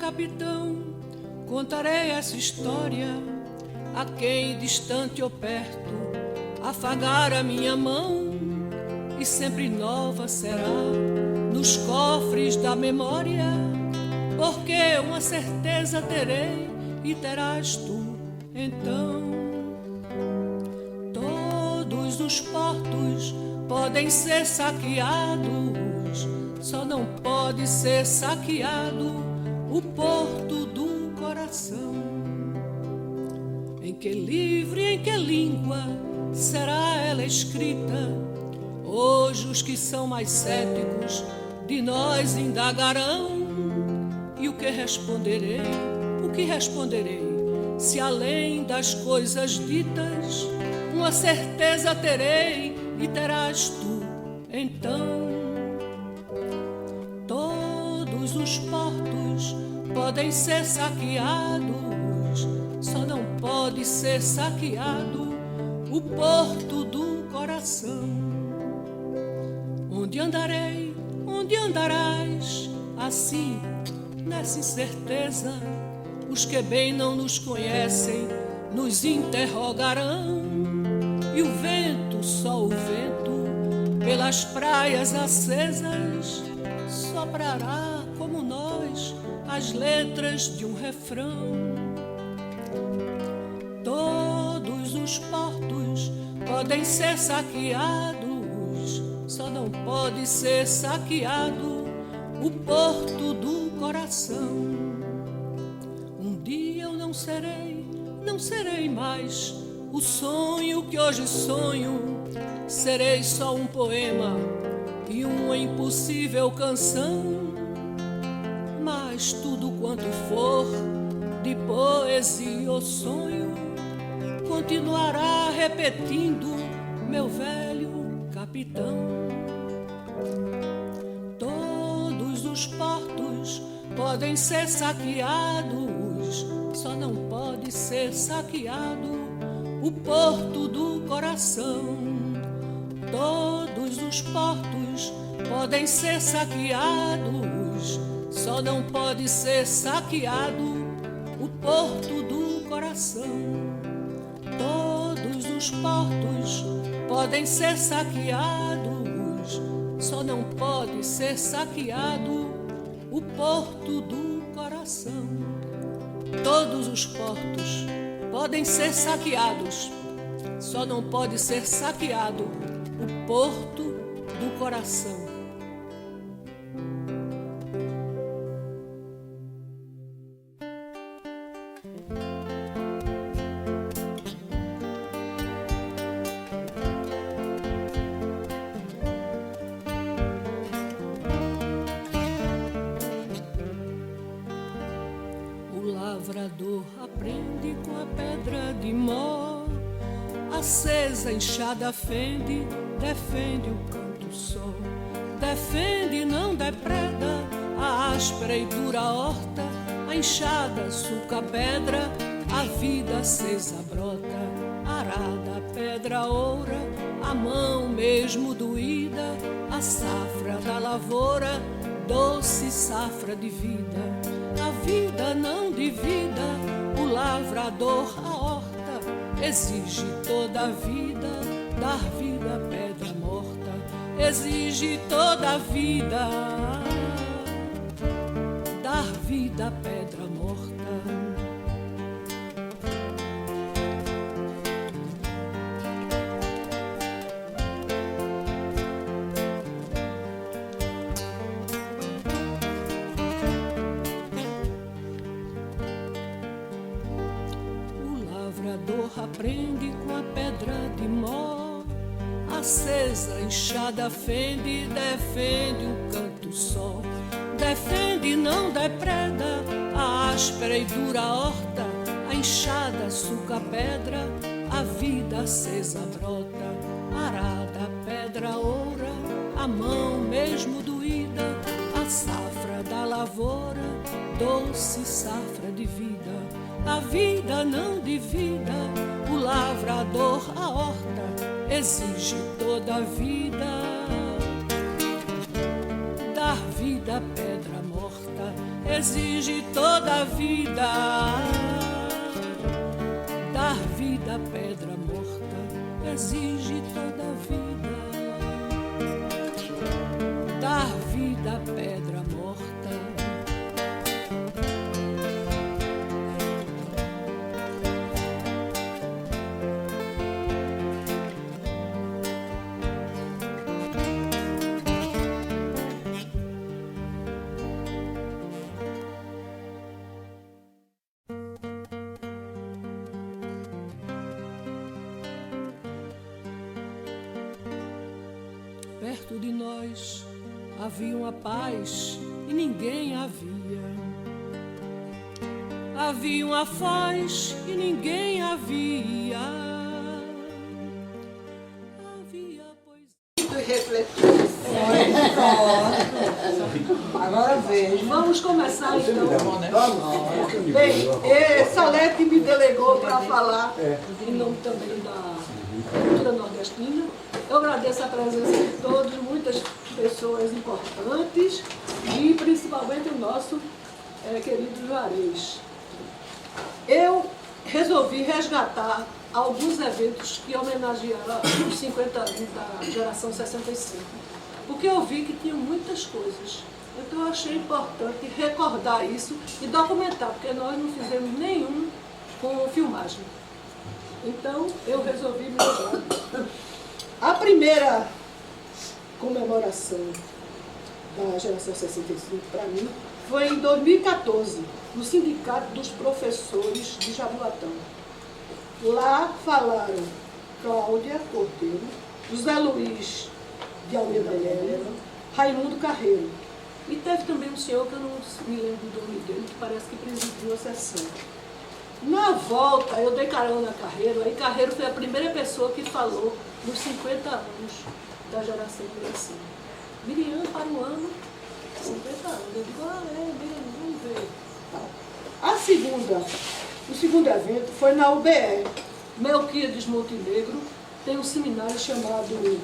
capitão, contarei essa história a quem distante ou perto afagar a minha mão, e sempre nova será nos cofres da memória, porque uma certeza terei e terás tu então. Todos os portos podem ser saqueados, só não pode ser saqueado o porto do coração. Em que livro e em que língua será ela escrita? Hoje os que são mais céticos de nós indagarão. E o que responderei? O que responderei? Se além das coisas ditas, uma certeza terei e terás tu então. Todos os portos podem ser saqueados, só não pode ser saqueado o porto do coração. Onde andarei, onde andarás, assim, nessa incerteza, os que bem não nos conhecem nos interrogarão. E o vento, só o vento, pelas praias acesas, soprará como nós as letras de um refrão. Todos os portos podem ser saqueados, só não pode ser saqueado o porto do coração. Um dia eu não serei mais o sonho que hoje sonho, serei só um poema e uma impossível canção. Mas tudo quanto for de poesia ou sonho continuará repetindo meu velho capitão. Todos os portos podem ser saqueados, só não pode ser saqueado o porto do coração. Todos os portos podem ser saqueados, só não pode ser saqueado o porto do coração. Todos os portos podem ser saqueados, só não pode ser saqueado o porto do coração. Todos os portos podem ser saqueados, só não pode ser saqueado o porto do coração. O lavrador aprende com a pedra de mó, acesa, enxada, fende, defende o canto só. Defende, não depreda a áspera e dura horta, a enxada suca a pedra, a vida acesa brota. Arada, a pedra oura, a mão mesmo doída, a safra da lavoura, doce safra de vida. A vida não divida, o lavrador, a horta, exige toda a vida, dar vida à pedra morta. Exige toda a vida, dar vida à pedra morta. Aprende com a pedra de mó, acesa, enxada, fende, defende o canto só. Defende, não depreda a áspera e dura horta, a enxada suca a pedra, a vida acesa brota. Arada, a pedra oura, a mão mesmo doída, a safra da lavoura, doce safra de vida. A vida não divida, o lavrador, a horta, exige toda a vida, dar vida à pedra morta. exige toda a vida. Dar vida à pedra morta exige toda a vida. Dar vida à pedra morta. Perto de nós havia uma paz e ninguém a via. Havia uma foz e ninguém a via. Havia poesia. Refletir. Agora vejo. Vamos começar então. Bem, Salete me delegou para falar Em nome também da cultura nordestina. Eu agradeço a presença de todos, muitas pessoas importantes e principalmente o nosso querido Juarez. Eu resolvi resgatar alguns eventos que homenagearam os 50 anos da geração 65, porque eu vi que tinha muitas coisas. Então eu achei importante recordar isso e documentar, porque nós não fizemos nenhum com filmagem. Então eu resolvi me lembrar. A primeira comemoração da geração 65 para mim foi em 2014, no Sindicato dos Professores de Jaboatão. Lá falaram Cláudia Cordeiro, José Luiz de Almeida Melo, Raimundo Carreiro. E teve também um senhor que eu não me lembro do nome dele, que parece que presidiu a sessão. Na volta, eu dei carona a Carreiro, aí Carreiro foi a primeira pessoa que falou nos 50 anos da geração Miriam. Miriam para o ano 50 anos. Eu digo, Miriam, vamos ver. O segundo evento foi na UBE. Melquíades Montenegro tem um seminário chamado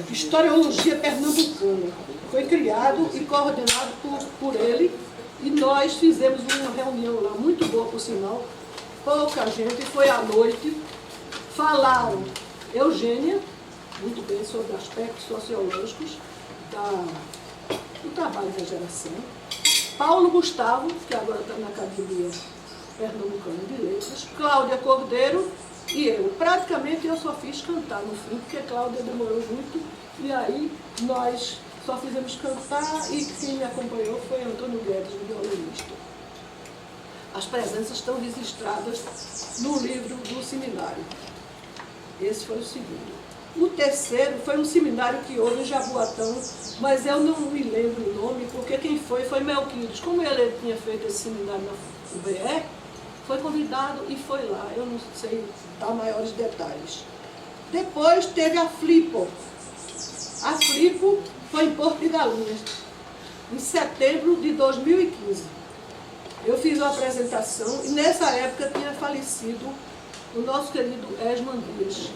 Historiologia Pernambucana. Foi criado e coordenado por ele. E nós fizemos uma reunião lá, muito boa por sinal, pouca gente, foi à noite, falaram Eugênia, muito bem, sobre aspectos sociológicos do trabalho da geração, Paulo Gustavo, que agora está na Academia Pernambucana de Letras, Cláudia Cordeiro e eu. Praticamente eu só fiz cantar no fim, porque Cláudia demorou muito, e aí nós só fizemos cantar e quem me acompanhou foi Antônio Guedes, o violinista. As presenças estão registradas no livro do seminário. Esse foi o segundo. O terceiro foi um seminário que houve em Jaboatão, mas eu não me lembro o nome, porque quem foi Melquíades. Como ele tinha feito esse seminário na UBE, foi convidado e foi lá. Eu não sei dar maiores detalhes. Depois teve a Flipo. A Flipo foi em Porto de Galinhas, em setembro de 2015. Eu fiz uma apresentação e nessa época tinha falecido o nosso querido Esman Dias.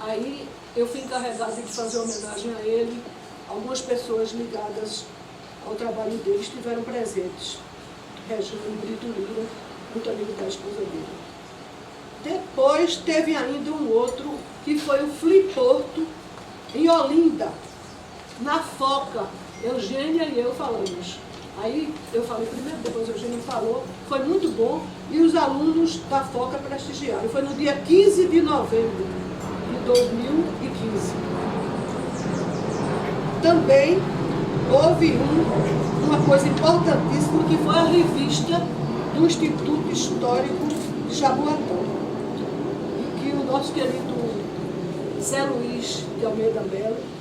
Aí eu fui encarregada de fazer homenagem a ele. Algumas pessoas ligadas ao trabalho dele estiveram presentes. Regiane Brito Lira, muito amigo da esposa dele. Depois teve ainda um outro, que foi o Fliporto, em Olinda, na Foca. Eugênia e eu falamos. Aí eu falei primeiro, depois a Eugênia falou, foi muito bom, e os alunos da Foca prestigiaram. Foi no dia 15 de novembro de 2015. Também houve uma coisa importantíssima, que foi a revista do Instituto Histórico de Jaboatão, e que o nosso querido Zé Luiz de Almeida Melo,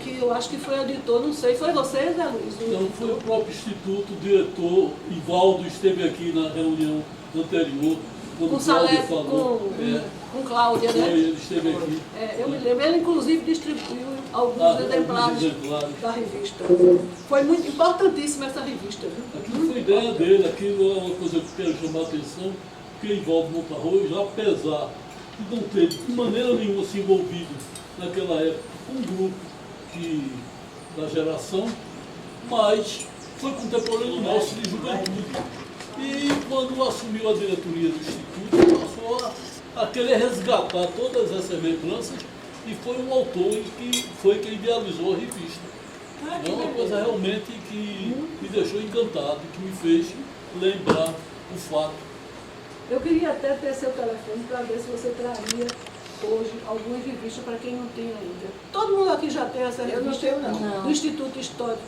que eu acho que foi editor, não sei, foi você, Zé Luiz? Não, foi o próprio Instituto, o diretor Ivaldo esteve aqui na reunião anterior, quando com Cláudia falou. Com Cláudia, né? Ele esteve aqui. Eu me lembro, ele inclusive distribuiu alguns exemplares da revista. Foi muito importantíssima essa revista, viu? Aquilo foi ideia dele, aquilo é uma coisa que eu quero chamar a atenção, porque Ivaldo Montarroz, apesar de não ter de maneira nenhuma se envolvido naquela época com um grupo da geração, mas foi contemporâneo nosso de juventude. E quando assumiu a diretoria do Instituto, passou a querer resgatar todas essas lembranças e foi um autor que foi quem idealizou a revista. É uma coisa realmente que me deixou encantado, que me fez lembrar o fato. Eu queria até ter seu telefone para ver se você traria hoje algumas revistas para quem não tem ainda. Todo mundo aqui já tem essa revista do Instituto Histórico.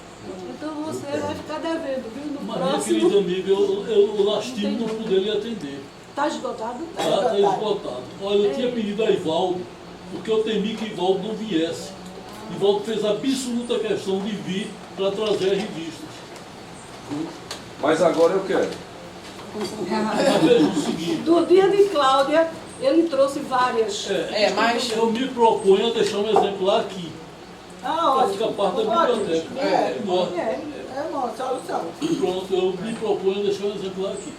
Então você vai ficar devendo, viu? No Mas, próximo... minha querida amiga, eu lastimo não poder lhe atender. Está esgotado? Está esgotado. Olha, eu tinha pedido a Ivaldo, porque eu temi que Ivaldo não viesse. Ivaldo fez a absoluta questão de vir para trazer as revistas. Mas agora eu quero. Mas veja o seguinte. Do dia de Cláudia, ele trouxe várias. Mas... Eu me proponho a deixar um exemplar aqui. Ah, Para ficar parte da biblioteca. É uma solução. Pronto, eu me proponho a deixar um exemplar aqui.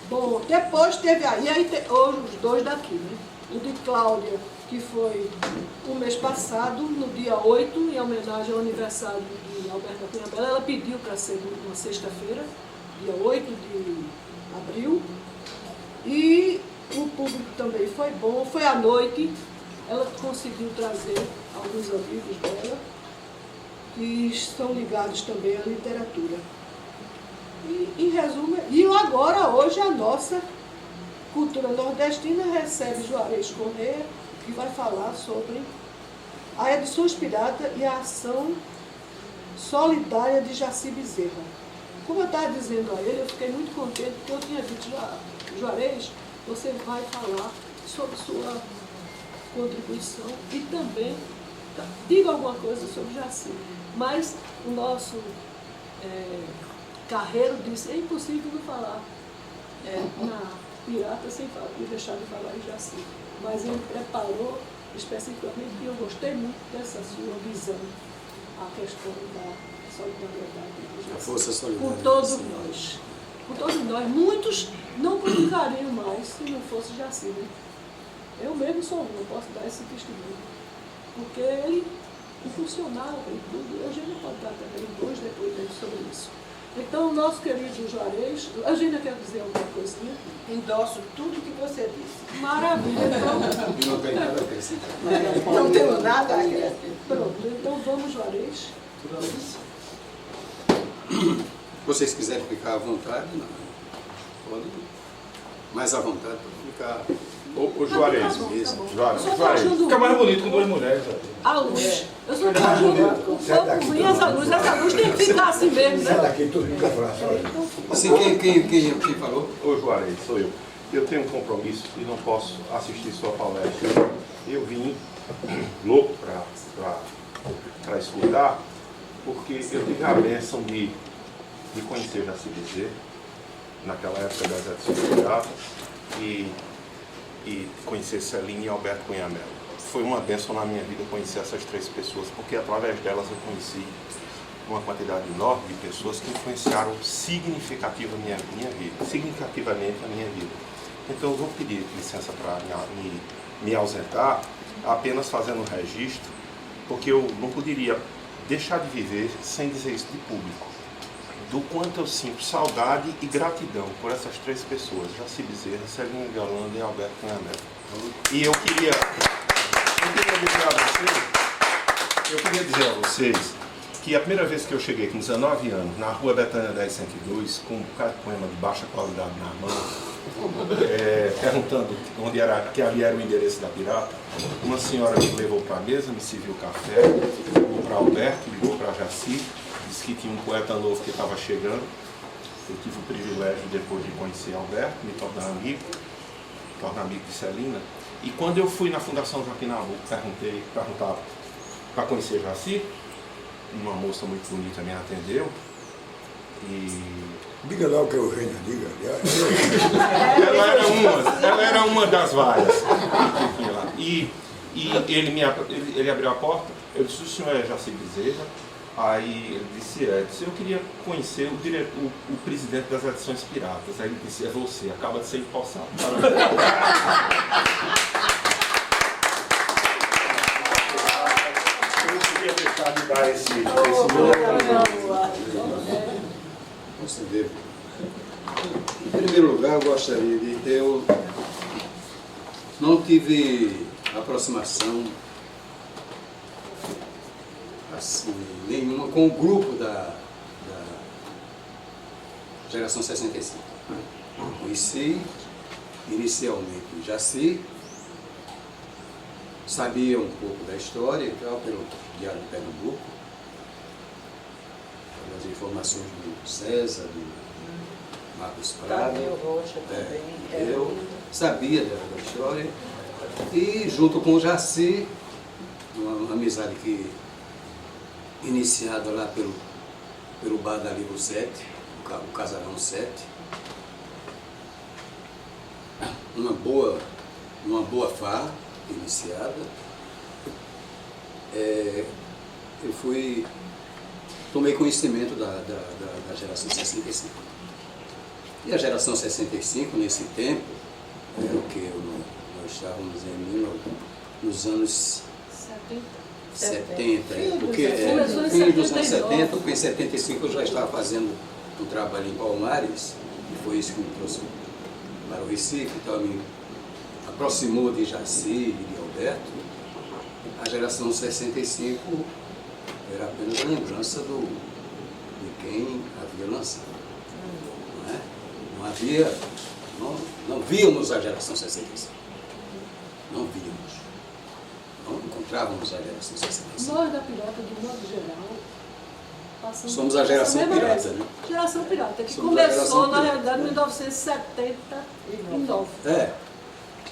Bom, depois teve aí hoje os dois daqui, né? O de Cláudia, que foi o mês passado, no dia 8, em homenagem ao aniversário de Alberta Cunha Bela. Ela pediu para ser uma sexta-feira, dia 8 de abril. E o público também foi bom, foi à noite. Ela conseguiu trazer alguns amigos dela, que estão ligados também à literatura. E, em resumo, e agora, hoje, a nossa cultura nordestina recebe Juarez Corrêa, que vai falar sobre a edição inspirada e a ação solidária de Jaci Bezerra. Como eu estava dizendo a ele, eu fiquei muito contente, porque eu tinha dito, Juarez, você vai falar sobre sua contribuição e também diga alguma coisa sobre Jaci. Mas o nosso Carreiro disse, é impossível não falar na Pirata sem deixar de falar em Jaci. Mas ele preparou especificamente e eu gostei muito dessa sua visão, a questão da solidariedade de Jaci. A força solidária. Por todos nós. Por todos nós. Muitos não publicariam mais se não fosse Jaci, né? Eu mesmo sou um, eu posso dar esse testemunho. Porque ele funcionava e tudo. Eugênia pode dar também dois depoimentos sobre isso. Então, o nosso querido Juarez, a Eugênia quer dizer alguma coisinha? Endosso tudo que você disse. Maravilha, então. Não tem nada a acrescentar. Não tenho nada a acrescentar. Pronto, então vamos, Juarez. Vocês quiserem ficar à vontade, não. Podem. Mais à vontade para ficar. Ô Juarez, Juarez, Fica mais bonito com duas mulheres. A luz. Eu só estou achando um pouco ruim essa luz tem que ficar assim mesmo, né? Daqui tudo fica fácil. Assim, quem falou? Ô Juarez, sou eu. Eu tenho um compromisso e não posso assistir sua palestra. Eu vim louco para escutar, porque eu tive a bênção de conhecer Jaci Bezerra, naquela época das edições piratas, e conhecer Celina e Alberto Cunha Mello. Foi uma bênção na minha vida conhecer essas três pessoas, porque através delas eu conheci uma quantidade enorme de pessoas que influenciaram significativamente a minha vida. Então eu vou pedir licença para me ausentar, apenas fazendo um registro, porque eu não poderia deixar de viver sem dizer isso de público. Do quanto eu sinto saudade e gratidão por essas três pessoas, Jaci Bezerra, Celina de Holanda e Alberto Cunha Mello. E eu queria dizer a vocês que a primeira vez que eu cheguei com 19 anos, na rua Betânia 1002, com um bocado de poema de baixa qualidade na mão, perguntando onde era, que ali era o endereço da Pirata, uma senhora me levou para a mesa, me serviu café, ligou para Alberto, ligou para Jaci, disse que tinha um poeta novo que estava chegando. Eu tive o privilégio, depois de conhecer Alberto, me tornar amigo de Celina. E quando eu fui na Fundação Joaquim Nabuco, perguntar para conhecer Jaci, uma moça muito bonita me atendeu. E Diga lá o que é Eugênia, diga. ela era uma das várias. E ele abriu a porta, eu disse, o senhor é Jaci Bezerra? Aí ele disse, eu queria conhecer o presidente das edições piratas. Aí ele disse, é você, acaba de ser empossado. Eu queria deixar de buscar esse Você vê. Em primeiro lugar, eu gostaria de... Eu não tive aproximação assim, nenhuma com o grupo da geração 65. Conheci inicialmente o Jaci, sabia um pouco da história e tal, pelo Diário de Pernambuco, pelas informações do César, do Marcos Prado. Rocha também. Eu sabia da história e junto com o Jaci, uma amizade que iniciada lá pelo bar da Livro 7, o Casarão 7, uma boa farra iniciada, eu tomei conhecimento da geração 65. E a geração 65, nesse tempo, o que nós estávamos nos anos 70, porque fim dos anos 70, porque em 75 eu já estava fazendo um trabalho em Palmares, e foi isso que me trouxe para o Recife, então me aproximou de Jaci e de Alberto. A geração 65 era apenas a lembrança de quem havia lançado. Não víamos a geração 65. Não víamos. Não encontrávamos a geração 65. Nós da Pirata, de modo geral, passamos... Somos a geração pirata, né? Geração Pirata, que Somos a geração começou, na pirata. realidade, em 1979.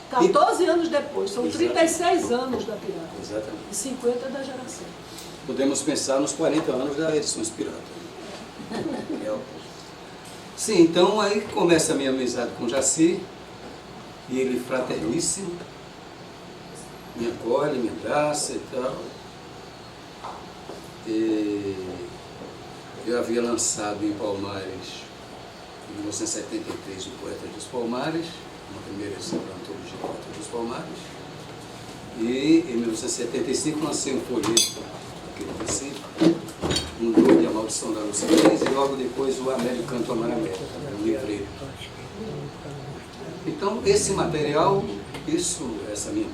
14 anos depois, são Exatamente. 36 anos da Pirata. Exatamente. E 50 da geração. Podemos pensar nos 40 anos da Edições Pirata. Sim, então aí começa a minha amizade com o Jaci, e ele fraterníssimo, me acolhe, me abraça e tal. E eu havia lançado em Palmares, em 1973, o Poeta dos Palmares, uma primeira edição da antologia Poeta dos Palmares. E em 1975 lancei um folheto aqui no Recife, um doido de A Maldição da Lucidez, e logo depois o Américo Canto Amar América, um livreiro. Então esse material, essa minha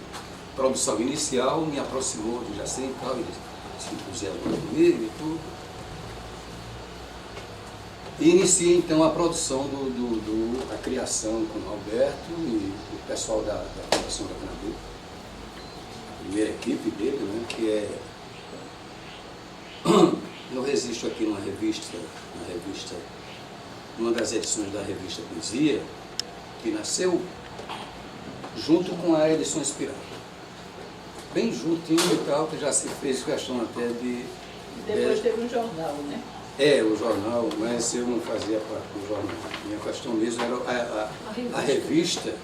produção inicial me aproximou do Jaci e tal, ele se entusiasmou comigo e tudo. E iniciei então a produção da criação com o Alberto e o pessoal da Fundação da Pernambuco, a primeira equipe dele, né, que é... Eu resisto aqui numa revista, numa das edições da revista Poesia, que nasceu junto com a Edições Pirata. Bem juntinho e tal, que já se fez questão até de... Depois teve um jornal, né? O jornal, mas eu não fazia parte do jornal. Minha questão mesmo era a revista,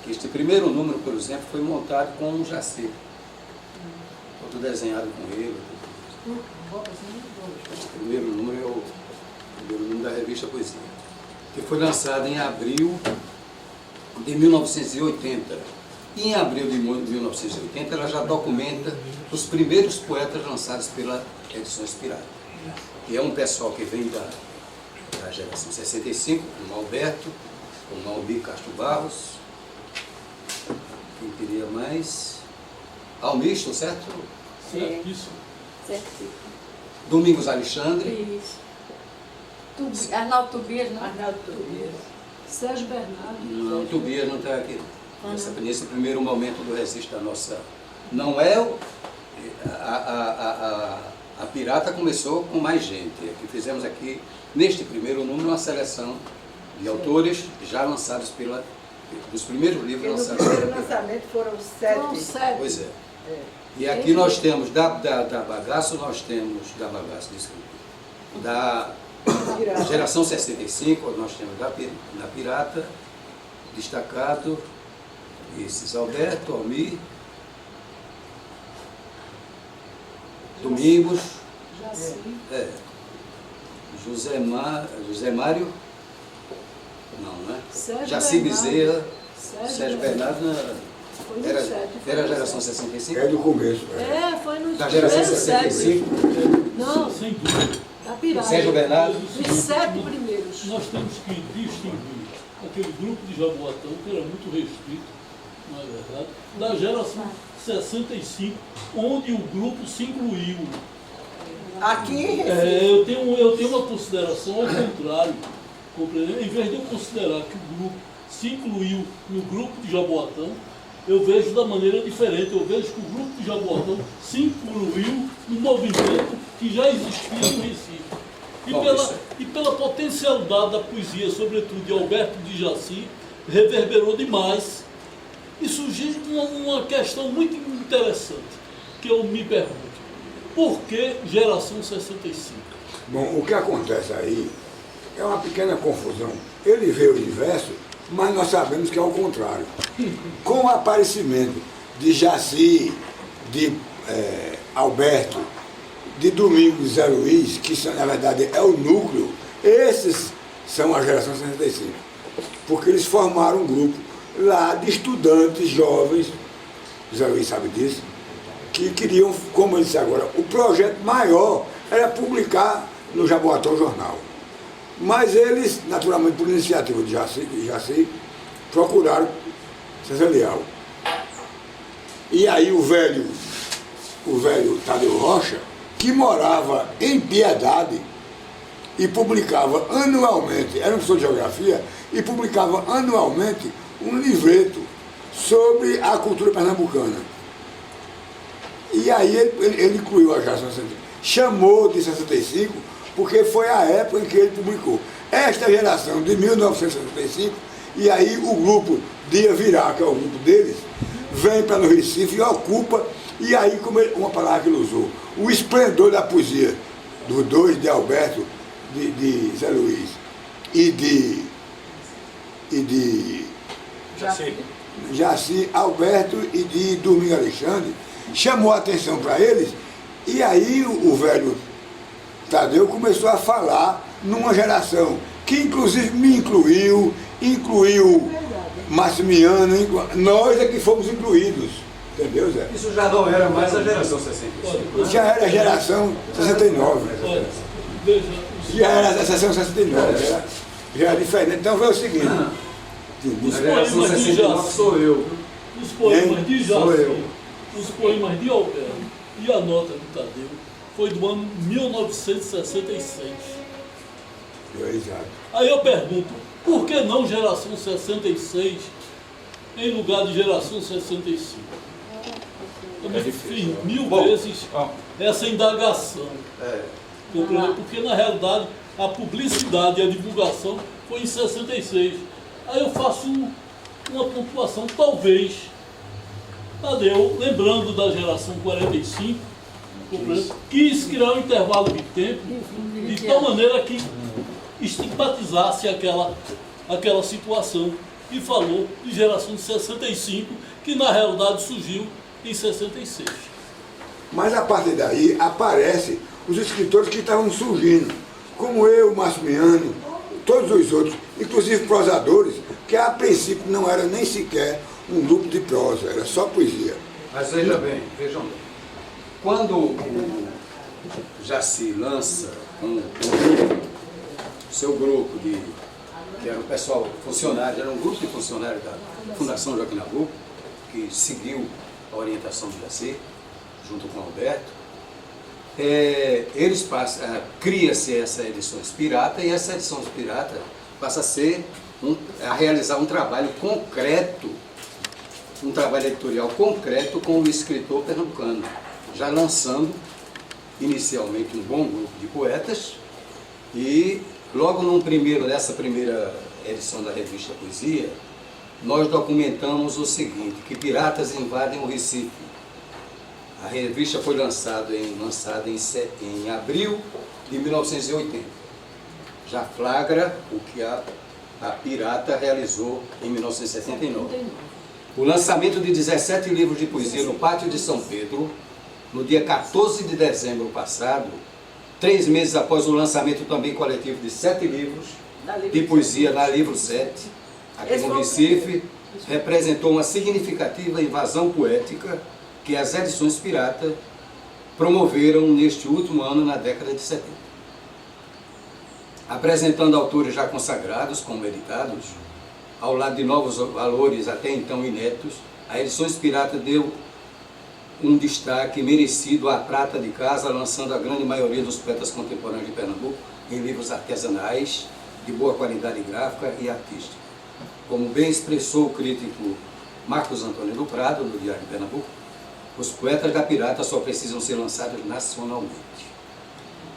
que este primeiro número, por exemplo, foi montado com o Jaci. Todo desenhado com ele. O primeiro número é o primeiro número da revista Poesia, que foi lançado em abril de 1980. E em abril de 1980 ela já documenta os primeiros poetas lançados pela Edições Pirata, que é um pessoal que vem da geração 65, como Alberto, como Almir Castro Barros, quem queria mais? Almir, estou certo? Sim. Isso. Certo. Domingos Alexandre, Isso. Arnaldo Tobias, não? Arnaldo Tobias. Sérgio Bernardo. não, Tobias não está aqui. Nesse primeiro momento do registro da nossa... Não é a Pirata começou com mais gente. Que fizemos aqui, neste primeiro número, uma seleção de autores já lançados dos primeiros livros Porque no lançados primeiro pela... lançamento foram Foram 7. 7. Pois é. E aqui nós temos, da Bagaço, desculpa, da geração 65, nós temos da Pirata, destacado, esses Alberto, Almir, Domingos, Jaci. José Mário, não, né? Sérgio Jaci Bernardo. Bezerra, Sérgio Bernardo, Foi no era 7. a geração 65? É do começo. Foi no Da geração primeiro 7. 65, Não, Sem dúvida. da Pirata. Sérgio Bernardo. Os 7 primeiros. Nós temos que distinguir aquele grupo de Jaboatão, que era muito restrito, não é verdade, da geração 65, onde o grupo se incluiu. Aqui em Eu tenho uma consideração ao contrário. Compreende? Em vez de eu considerar que o grupo se incluiu no grupo de Jaboatão, eu vejo da maneira diferente. Eu vejo que o grupo de Jaboatão se incluiu no movimento que já existia no Recife. E pela potencialidade da poesia, sobretudo de Alberto de Jaci, reverberou demais. E surgiu uma questão muito interessante, que eu me pergunto. Por que geração 65? Bom, o que acontece aí é uma pequena confusão. Ele vê o universo, mas nós sabemos que é o contrário. Com o aparecimento de Jaci, de Alberto, de Domingos e Zé Luiz, que são, na verdade é o núcleo, esses são a geração 65. Porque eles formaram um grupo lá de estudantes jovens, Zé Luiz sabe disso, que queriam, como eu disse agora, o projeto maior era publicar no Jaboatão Jornal. Mas eles, naturalmente por iniciativa de Jaci, procuraram César Leal. E aí o velho Tadeu Rocha, que morava em Piedade e publicava anualmente, era um professor de geografia, e publicava anualmente um livreto sobre a cultura pernambucana. E aí ele incluiu a geração 65, chamou de 65, porque foi a época em que ele publicou. Esta geração de 1965, e aí o grupo Dia Virá, que é o grupo deles, vem para o Recife e ocupa, e aí, como uma palavra que ele usou, o esplendor da poesia dos dois, de Alberto, de Zé Luiz e de Jaci, Alberto e de Domingos Alexandre, chamou a atenção para eles, e aí o velho Tadeu começou a falar numa geração que inclusive me incluiu Maximiano, nós é que fomos incluídos, entendeu, Zé? Isso já não era mais a geração 65. Já era a geração 69. Olha, veja, Já era a geração 69, já era diferente. Então foi o seguinte. os A geração poemas de 69 Jaci, sou eu. os poemas de Sou eu. Jaci, os poemas de Alberto e a nota do Tadeu foi do ano 1966. Exato. Aí eu pergunto, por que não geração 66 em lugar de geração 65? Eu me fiz mil vezes essa indagação. Porque na realidade a publicidade e a divulgação foi em 66. Aí eu faço uma pontuação, talvez, Tadeu, lembrando da geração 45, quis criar um intervalo de tempo de tal maneira que estigmatizasse aquela situação e falou de geração de 65, que na realidade surgiu em 66. Mas a partir daí aparecem os escritores que estavam surgindo, como eu, Maximiano, todos os outros, inclusive prosadores, que a princípio não era nem sequer um grupo de prosa, era só poesia. Mas veja bem, vejam bem. Quando o Jaci lança o seu grupo, que era um pessoal funcionário, era um grupo de funcionários da Fundação Joaquim Nabuco, que seguiu a orientação do Jaci, junto com o Alberto, eles cria-se essa edição pirata, e essa edição pirata passa a realizar um trabalho concreto, um trabalho editorial concreto com o escritor pernambucano, já lançando inicialmente um bom grupo de poetas, e logo nessa primeira edição da revista Poesia, nós documentamos o seguinte, que piratas invadem o Recife. A revista foi lançada em abril de 1980. Já flagra o que a Pirata realizou em 1979. O lançamento de 17 livros de poesia no Pátio de São Pedro, no dia 14 de dezembro passado, 3 meses após o lançamento também coletivo de 7 livros de poesia na Livro 7, aqui no Recife, representou uma significativa invasão poética que as edições pirata promoveram neste último ano, na década de 70. Apresentando autores já consagrados como editados, ao lado de novos valores até então inéditos, a Edições Pirata deu um destaque merecido à prata de casa, lançando a grande maioria dos poetas contemporâneos de Pernambuco em livros artesanais, de boa qualidade gráfica e artística. Como bem expressou o crítico Marcos Antônio do Prado, no Diário de Pernambuco, os poetas da Pirata só precisam ser lançados nacionalmente,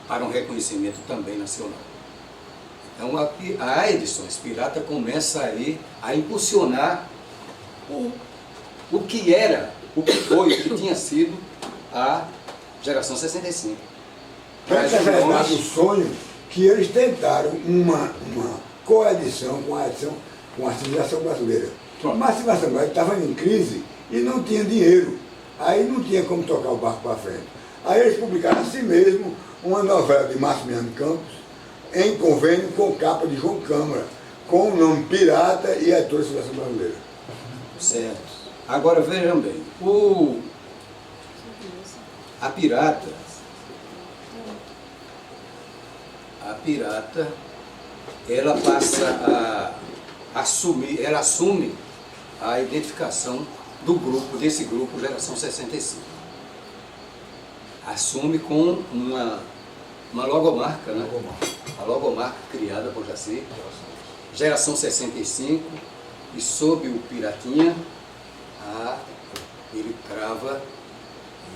para um reconhecimento também nacional. Então a Edições Pirata começa aí a impulsionar o que era, o que foi, o que tinha sido a geração 65. Mas é verdade o sonho que eles tentaram uma coedição com a civilização brasileira. Mas a civilização brasileira estava em crise e não tinha dinheiro. Aí não tinha como tocar o barco para frente. Aí eles publicaram assim mesmo uma novela de Maximiano Campos, em convênio com capa de João Câmara, com o nome Pirata e a editora Civilização Brasileira. Certo. Agora vejam bem, a Pirata, ela passa a assumir, ela assume a identificação do grupo, desse grupo Geração 65. Assume com uma logomarca, né? A logomarca criada por Jaci, Geração 65, e sob o Piratinha, ele crava,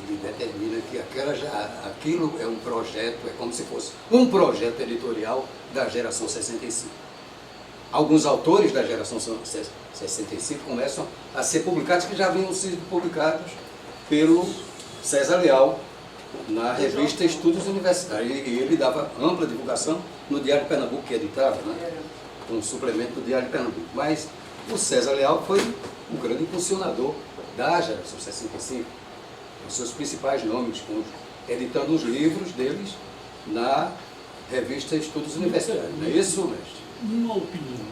ele determina que aquilo é um projeto, é como se fosse um projeto editorial da Geração 65. Alguns autores da Geração 65 começam a ser publicados, que já haviam sido publicados pelo César Leal na revista Estudos Universitários. E ele dava ampla divulgação no Diário de Pernambuco, que editava, né? Um suplemento do Diário de Pernambuco. Mas o César Leal foi o grande impulsionador da Geração 65, os seus principais nomes, editando os livros deles na revista Estudos Universitários. Não é isso, mestre? Uma opinião.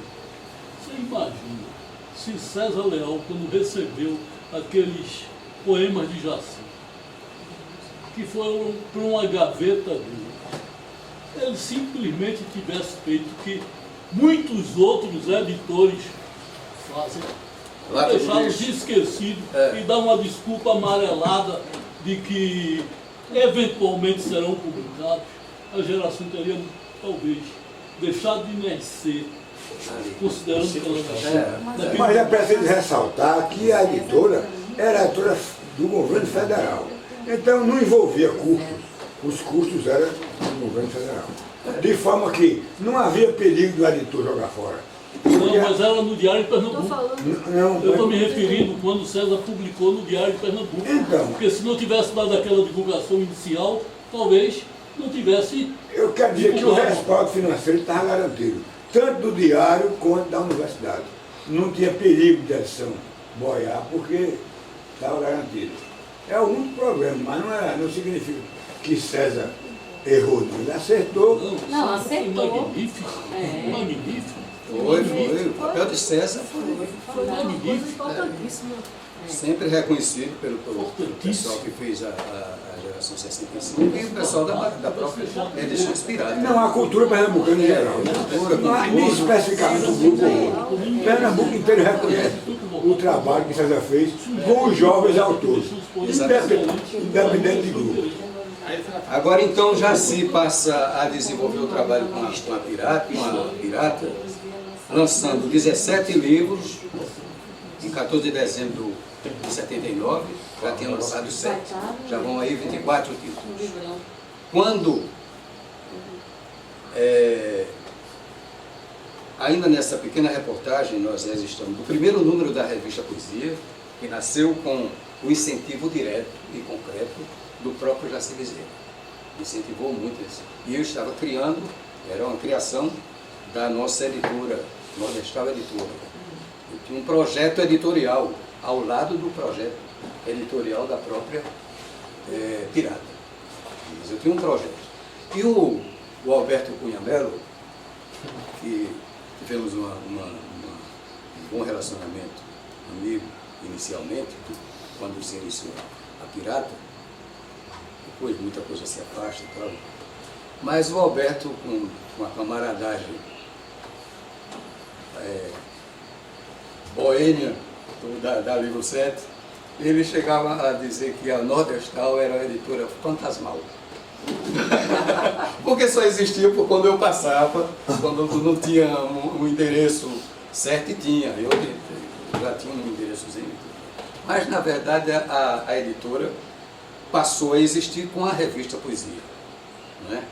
Você imagina se César Leal, quando recebeu aqueles poemas de Jaci, que foram para uma gaveta dele, ele simplesmente tivesse feito o que muitos outros editores fazem, deixá-los de esquecido e dar uma desculpa amarelada de que eventualmente serão publicados, a geração teria talvez deixado de nascer, considerando que ela Mas é preciso ressaltar que a editora era a editora do governo federal. Então não envolvia custos. Os custos eram do governo federal. De forma que não havia perigo do editor jogar fora. Não, mas era no Diário de Pernambuco. Não, Eu estou me referindo quando César publicou no Diário de Pernambuco. Então, porque se não tivesse dado aquela divulgação inicial, talvez não tivesse. Eu quero dizer que o respaldo financeiro estava garantido, tanto do diário quanto da universidade. Não tinha perigo de edição boiar, porque estava garantido. É o único problema, mas não significa que César errou, não. Ele acertou. Não, acertou. Magnífico. Magnífico. Foi. O papel de César Foi uma coisa importantíssima. sempre reconhecido pelo pessoal que fez a Geração 65 e o pessoal da própria Edições Pirata. Não, a cultura pernambucana em geral. Nem especificamente o grupo outro. Pernambuco inteiro reconhece o trabalho que César fez com os jovens autores, independente de grupo. Agora então Jaci passa a desenvolver o trabalho com a Pirata, lançando 17 livros, em 14 de dezembro de 79, já tinha lançado 7, já vão aí 24 títulos. Quando, ainda nessa pequena reportagem, nós registramos o primeiro número da revista Poesia, que nasceu com o incentivo direto e concreto do próprio Jaci Bezerra. Incentivou muito isso. E eu estava criando, era uma criação da nossa editora, Nordestal Editora. Eu tinha um projeto editorial ao lado do projeto editorial da própria Pirata. Mas eu tinha um projeto. E o Alberto Cunha Mello, que tivemos um bom relacionamento, amigo, inicialmente, quando se iniciou a Pirata, depois muita coisa se afasta e tal. Mas o Alberto, com a camaradagem boêmia da Livro 7, ele chegava a dizer que a Nordestal era a editora fantasmal. Porque só existia por quando eu passava, quando não tinha um endereço certo, e tinha. Eu já tinha um endereçozinho. Mas, na verdade, a editora passou a existir com a revista Poesia, né?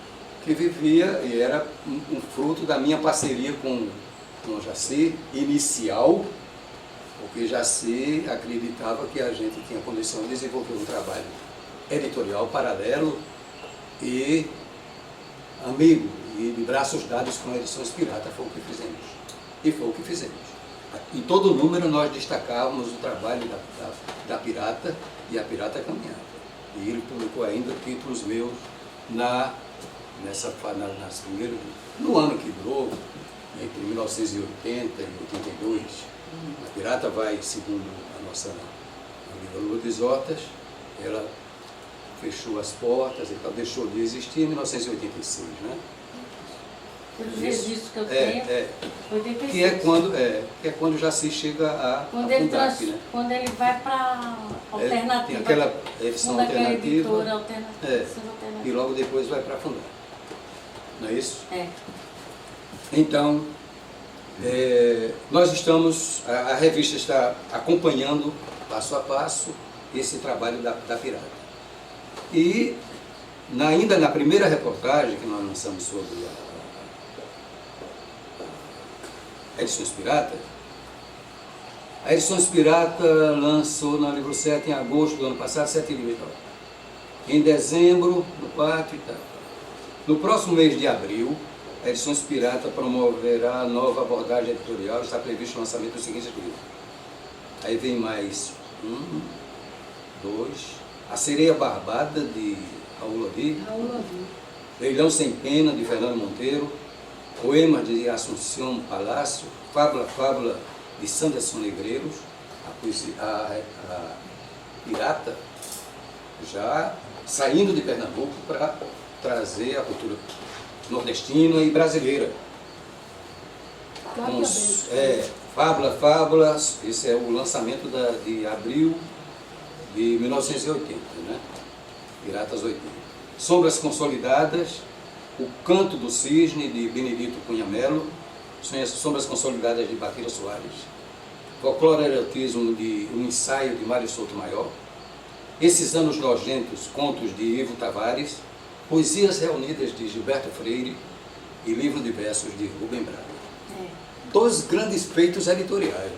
Que vivia e era um fruto da minha parceria com o Jaci, inicial, porque Jaci acreditava que a gente tinha condição de desenvolver um trabalho editorial paralelo e amigo, e de braços dados com Edições Pirata. Foi o que fizemos. E foi o que fizemos. Em todo número nós destacávamos o trabalho da Pirata e a Pirata Caminhava. E ele publicou ainda títulos meus no ano que durou, entre 1980 e 82. A Pirata vai, segundo a nossa amiga Lourdes Hortas, ela fechou as portas e tal, deixou de existir em 1986, né? Pelos registros que eu tenho, 86. Que é quando já se chega a Fundac, né? Quando ele vai para Alternativa. Tem aquela edição alternativa, alternativa. E logo depois vai para a Fundac. Não é isso? É. Então, nós estamos, a revista está acompanhando passo a passo esse trabalho da Pirata. E ainda na primeira reportagem que nós lançamos sobre a Edições Pirata, a Edições Pirata lançou na Livro 7 em agosto do ano passado 7 livros. Em dezembro, no 4 e tal. No próximo mês de abril, a Edições Pirata promoverá a nova abordagem editorial. Está previsto o lançamento dos seguintes livros. Aí vem mais 1, 2, A Sereia Barbada, de Raul Lodi, Leilão Sem Pena, de Fernando Monteiro, Poemas de Assunção Palácio, Fábula de Sanderson Negreiros, a Pirata, já saindo de Pernambuco para trazer a cultura nordestina e brasileira. Fábulas, esse é o lançamento de abril de 1980, né? Piratas 80. Sombras Consolidadas, O Canto do Cisne, de Benedito Cunha Melo, Sombras Consolidadas, de Baqueira Soares, Folclore Erotismo, de Um Ensaio, de Mário Souto Maior, Esses Anos Nojentos, Contos, de Ivo Tavares, Poesias Reunidas, de Gilberto Freire, e Livro de Versos, de Rubem Braga. Dois grandes feitos editoriais.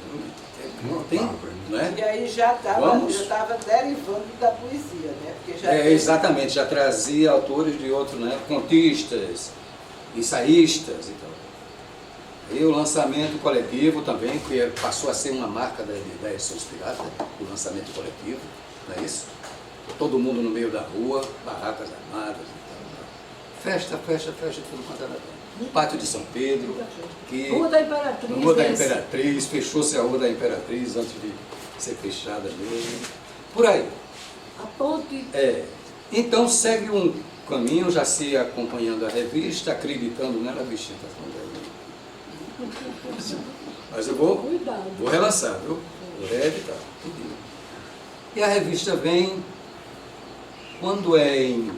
Não tem, não é? E aí já estava derivando da poesia, né? Porque já exatamente, já trazia autores de outros, né? Contistas, ensaístas e tal. E o lançamento coletivo também, que passou a ser uma marca da Edições Pirata, o lançamento coletivo, não é isso? Todo mundo no meio da rua, barracas armadas e tal. Festa, tudo quanto era bem. Pátio de São Pedro, Rua da Imperatriz. Rua da Imperatriz, fechou-se a Rua da Imperatriz antes de ser fechada mesmo. Por aí. A ponte. Então segue um caminho, já se acompanhando a revista, acreditando nela, bichinha, tá falando aí. Mas eu vou relançar, viu? O Red e tal. E a revista vem, quando é em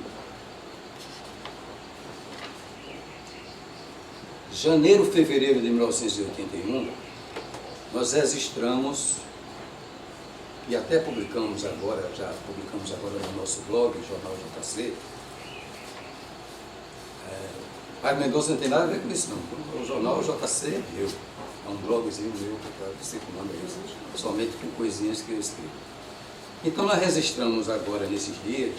janeiro, fevereiro de 1981, nós registramos, e até publicamos agora no nosso blog, Jornal JC. Mário Mendonça não tem nada a ver com isso não. O Jornal JC é meu. É um blogzinho meu que está circulando isso, somente com coisinhas que eu escrevo. Então nós registramos agora nesses dias,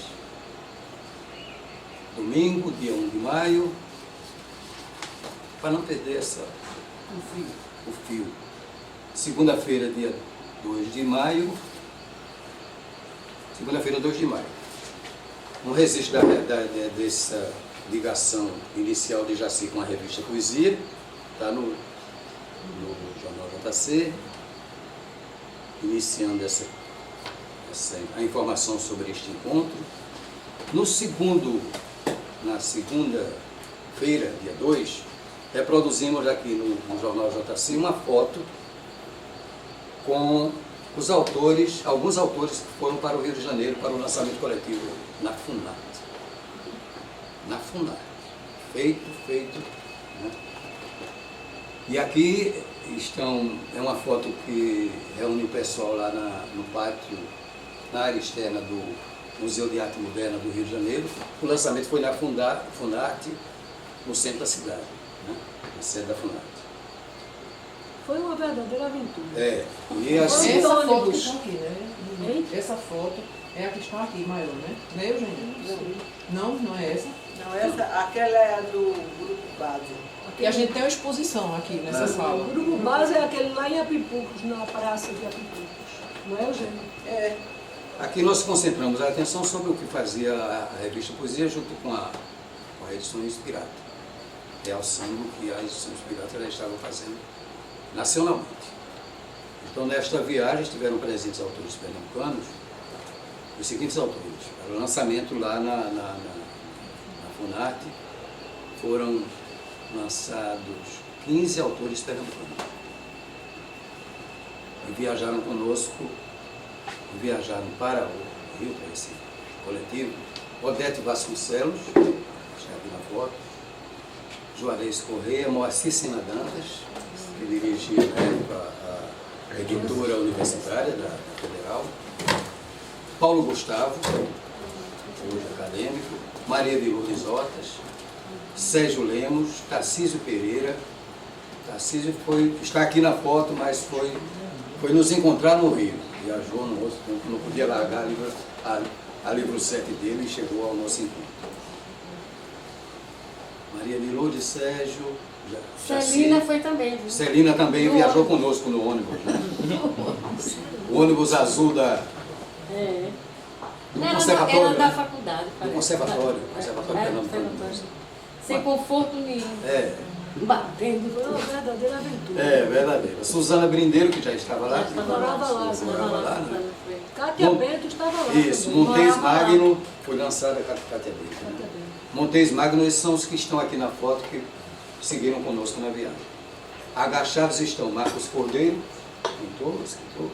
domingo, dia 1 de maio, para não perder o fio. Segunda-feira, dia 2 de maio. Segunda-feira, 2 de maio. Um registro dessa ligação inicial de Jaci com a revista Poesia, está no Jornal JC, iniciando a informação sobre este encontro. Na segunda-feira, dia 2, reproduzimos aqui no Jornal JC uma foto com os autores, alguns autores que foram para o Rio de Janeiro para o lançamento coletivo na FUNAT. Na FUNAT. Feito. Né? E aqui é uma foto que reúne o pessoal lá no pátio, na área externa do Museu de Arte Moderna do Rio de Janeiro. O lançamento foi na FUNAT, no centro da cidade, né? Na sede da FUNAT. Foi uma verdadeira aventura. E assim, Essa foto que está aqui, né? Essa foto é a que está aqui, maior, né? Não é, Eugênia? Não é essa? Não, aquela é a do Grupo Base. E a gente tem uma exposição aqui nessa sala. O grupo base é aquele lá em Apipucos, na praça de Apipucos. Não é, Eugênio? É. aqui nós concentramos a atenção sobre o que fazia a revista Poesia junto com a Edições Pirata, realçando o que as Edições Pirata já estavam fazendo nacionalmente. Então, nesta viagem, estiveram presentes autores pernambucanos, os seguintes autores. Para o lançamento lá na FUNAT, foram lançados 15 autores pernambucanos. E viajaram conosco, viajaram para o Rio, para esse coletivo, Odete Vasconcelos, que está aqui na foto, Juarez Correia, Moacir Sena Dantas, que dirigia na época a editora universitária da Federal, Paulo Gustavo, hoje acadêmico, Maria de Lourdes Hortas, Sérgio Lemos, Tarcísio Pereira. Tarcísio está aqui na foto, mas foi nos encontrar no Rio. Viajou no outro tempo, não podia largar a livro 7 dele e chegou ao nosso encontro. Maria de Lourdes, Sérgio... Celina foi também. Viu? Celina também viajou conosco no ônibus. Né? O ônibus azul do conservatório. Era da faculdade. Do conservatório. Sem conforto nenhum. Batendo. Foi uma verdadeira aventura. Verdadeira. Suzana Brindeiro, que já estava lá. Morava lá. Né? Cátia Bento estava lá. Isso, Montes Magno, foi lançada a Cátia Bento. Né? Montes Magno, esses são os que estão aqui na foto, que seguiram conosco na viagem. Agachados estão Marcos Cordeiro, pintor, escritor,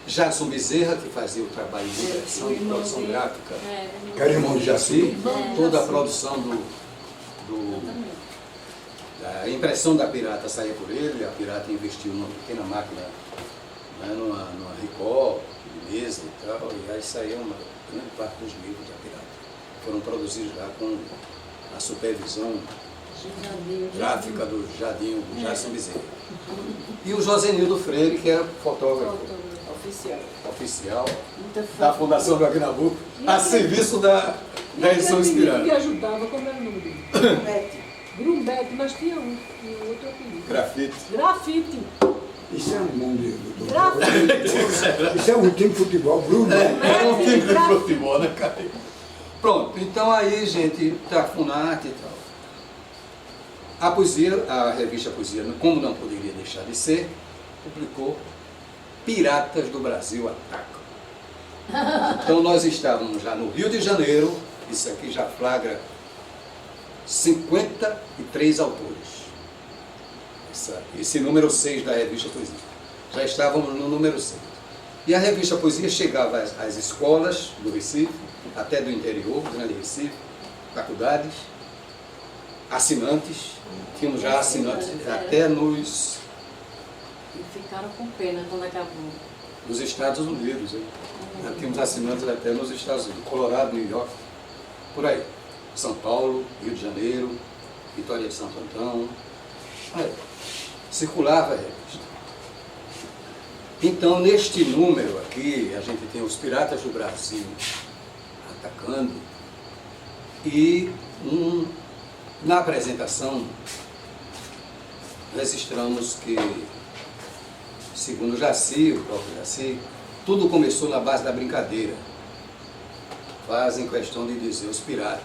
Jackson Bezerra, que fazia o trabalho de impressão, de produção gráfica, que era irmão de Jaci, toda a produção da impressão da Pirata saía por ele. A Pirata investiu numa pequena máquina, né, numa Ricoh, de mesa e tal, e aí saiu uma grande parte dos livros da Pirata. Foram produzidos lá com a supervisão gráfica do Jardim, do Jackson Bezerra. E o Josenildo Freire, que era fotógrafo oficial da Fundação do Nabuco, a serviço da Edição Inspirada. Que ajudava, como era o nome dele? Grumbete, mas tinha um outro apelido. Grafite. Isso é um nome Grafite. Isso é um time de futebol, Bruno. É um time de futebol, né, cara? Pronto, então aí, gente, tá FUNAT e tal. A poesia, a revista Poesia, como não poderia deixar de ser, publicou Piratas do Brasil Atacam. Então nós estávamos já no Rio de Janeiro, isso aqui já flagra 53 autores. Esse número 6 da revista Poesia. Já estávamos no número 6. E a revista Poesia chegava às escolas do Recife, até do interior, do Grande Recife, faculdades, assinantes, tínhamos já assinantes até nos... E ficaram com pena quando acabou. Nos Estados Unidos, hein? Já tínhamos assinantes até nos Estados Unidos, Colorado, New York, por aí. São Paulo, Rio de Janeiro, Vitória de Santo Antão. Aí, circulava a revista. Então, neste número aqui, a gente tem os Piratas do Brasil atacando, e na apresentação registramos que, segundo Jaci, o próprio Jaci, tudo começou na base da brincadeira. Fazem questão de dizer os piratas.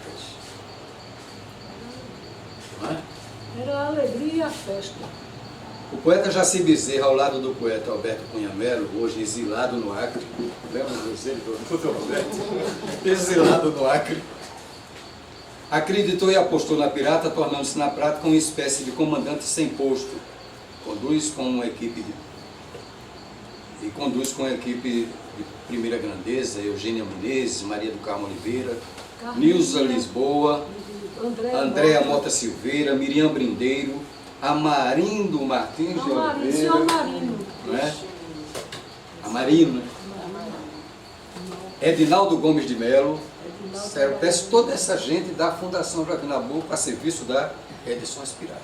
Não é? Era a alegria e a festa. O poeta Jaci Bezerra, ao lado do poeta Alberto Cunha Mello, hoje exilado no Acre, lembra você, doutor Alberto? Exilado no Acre, acreditou e apostou na pirata, tornando-se na prática uma espécie de comandante sem posto. Conduz com uma equipe de primeira grandeza, Eugênia Menezes, Maria do Carmo Oliveira, Nilza Lisboa, Andréa Mota Silveira, Miriam Brindeiro, Amarindo Martins de Oliveira, não é? Amarino, né? Edinaldo Gomes de Melo, toda essa gente da Fundação Joaquim Nabuco a serviço da Edições Pirata.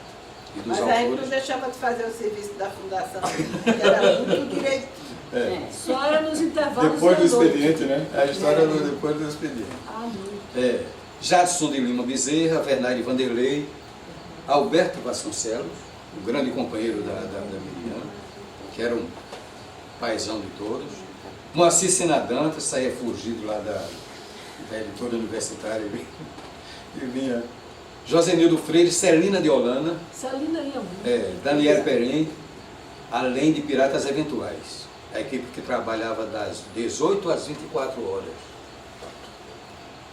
E dos Mas autores. aí não deixava de fazer o serviço da Fundação, que era muito direitinho. Só era nos intervalos Depois do da noite. expediente, né? A história depois do expediente. Jadson de Lima Bezerra, Vernari Vanderlei, Alberto Vasconcelos, o grande companheiro da Miriam, que era um paizão de todos. Moacir Senadanta, saía fugido lá da editora universitária e vinha. Josenildo Freire, Celina de Holanda, Celina ia muito. Daniel Perem, além de Piratas Eventuais, a equipe que trabalhava das 18 às 24 horas,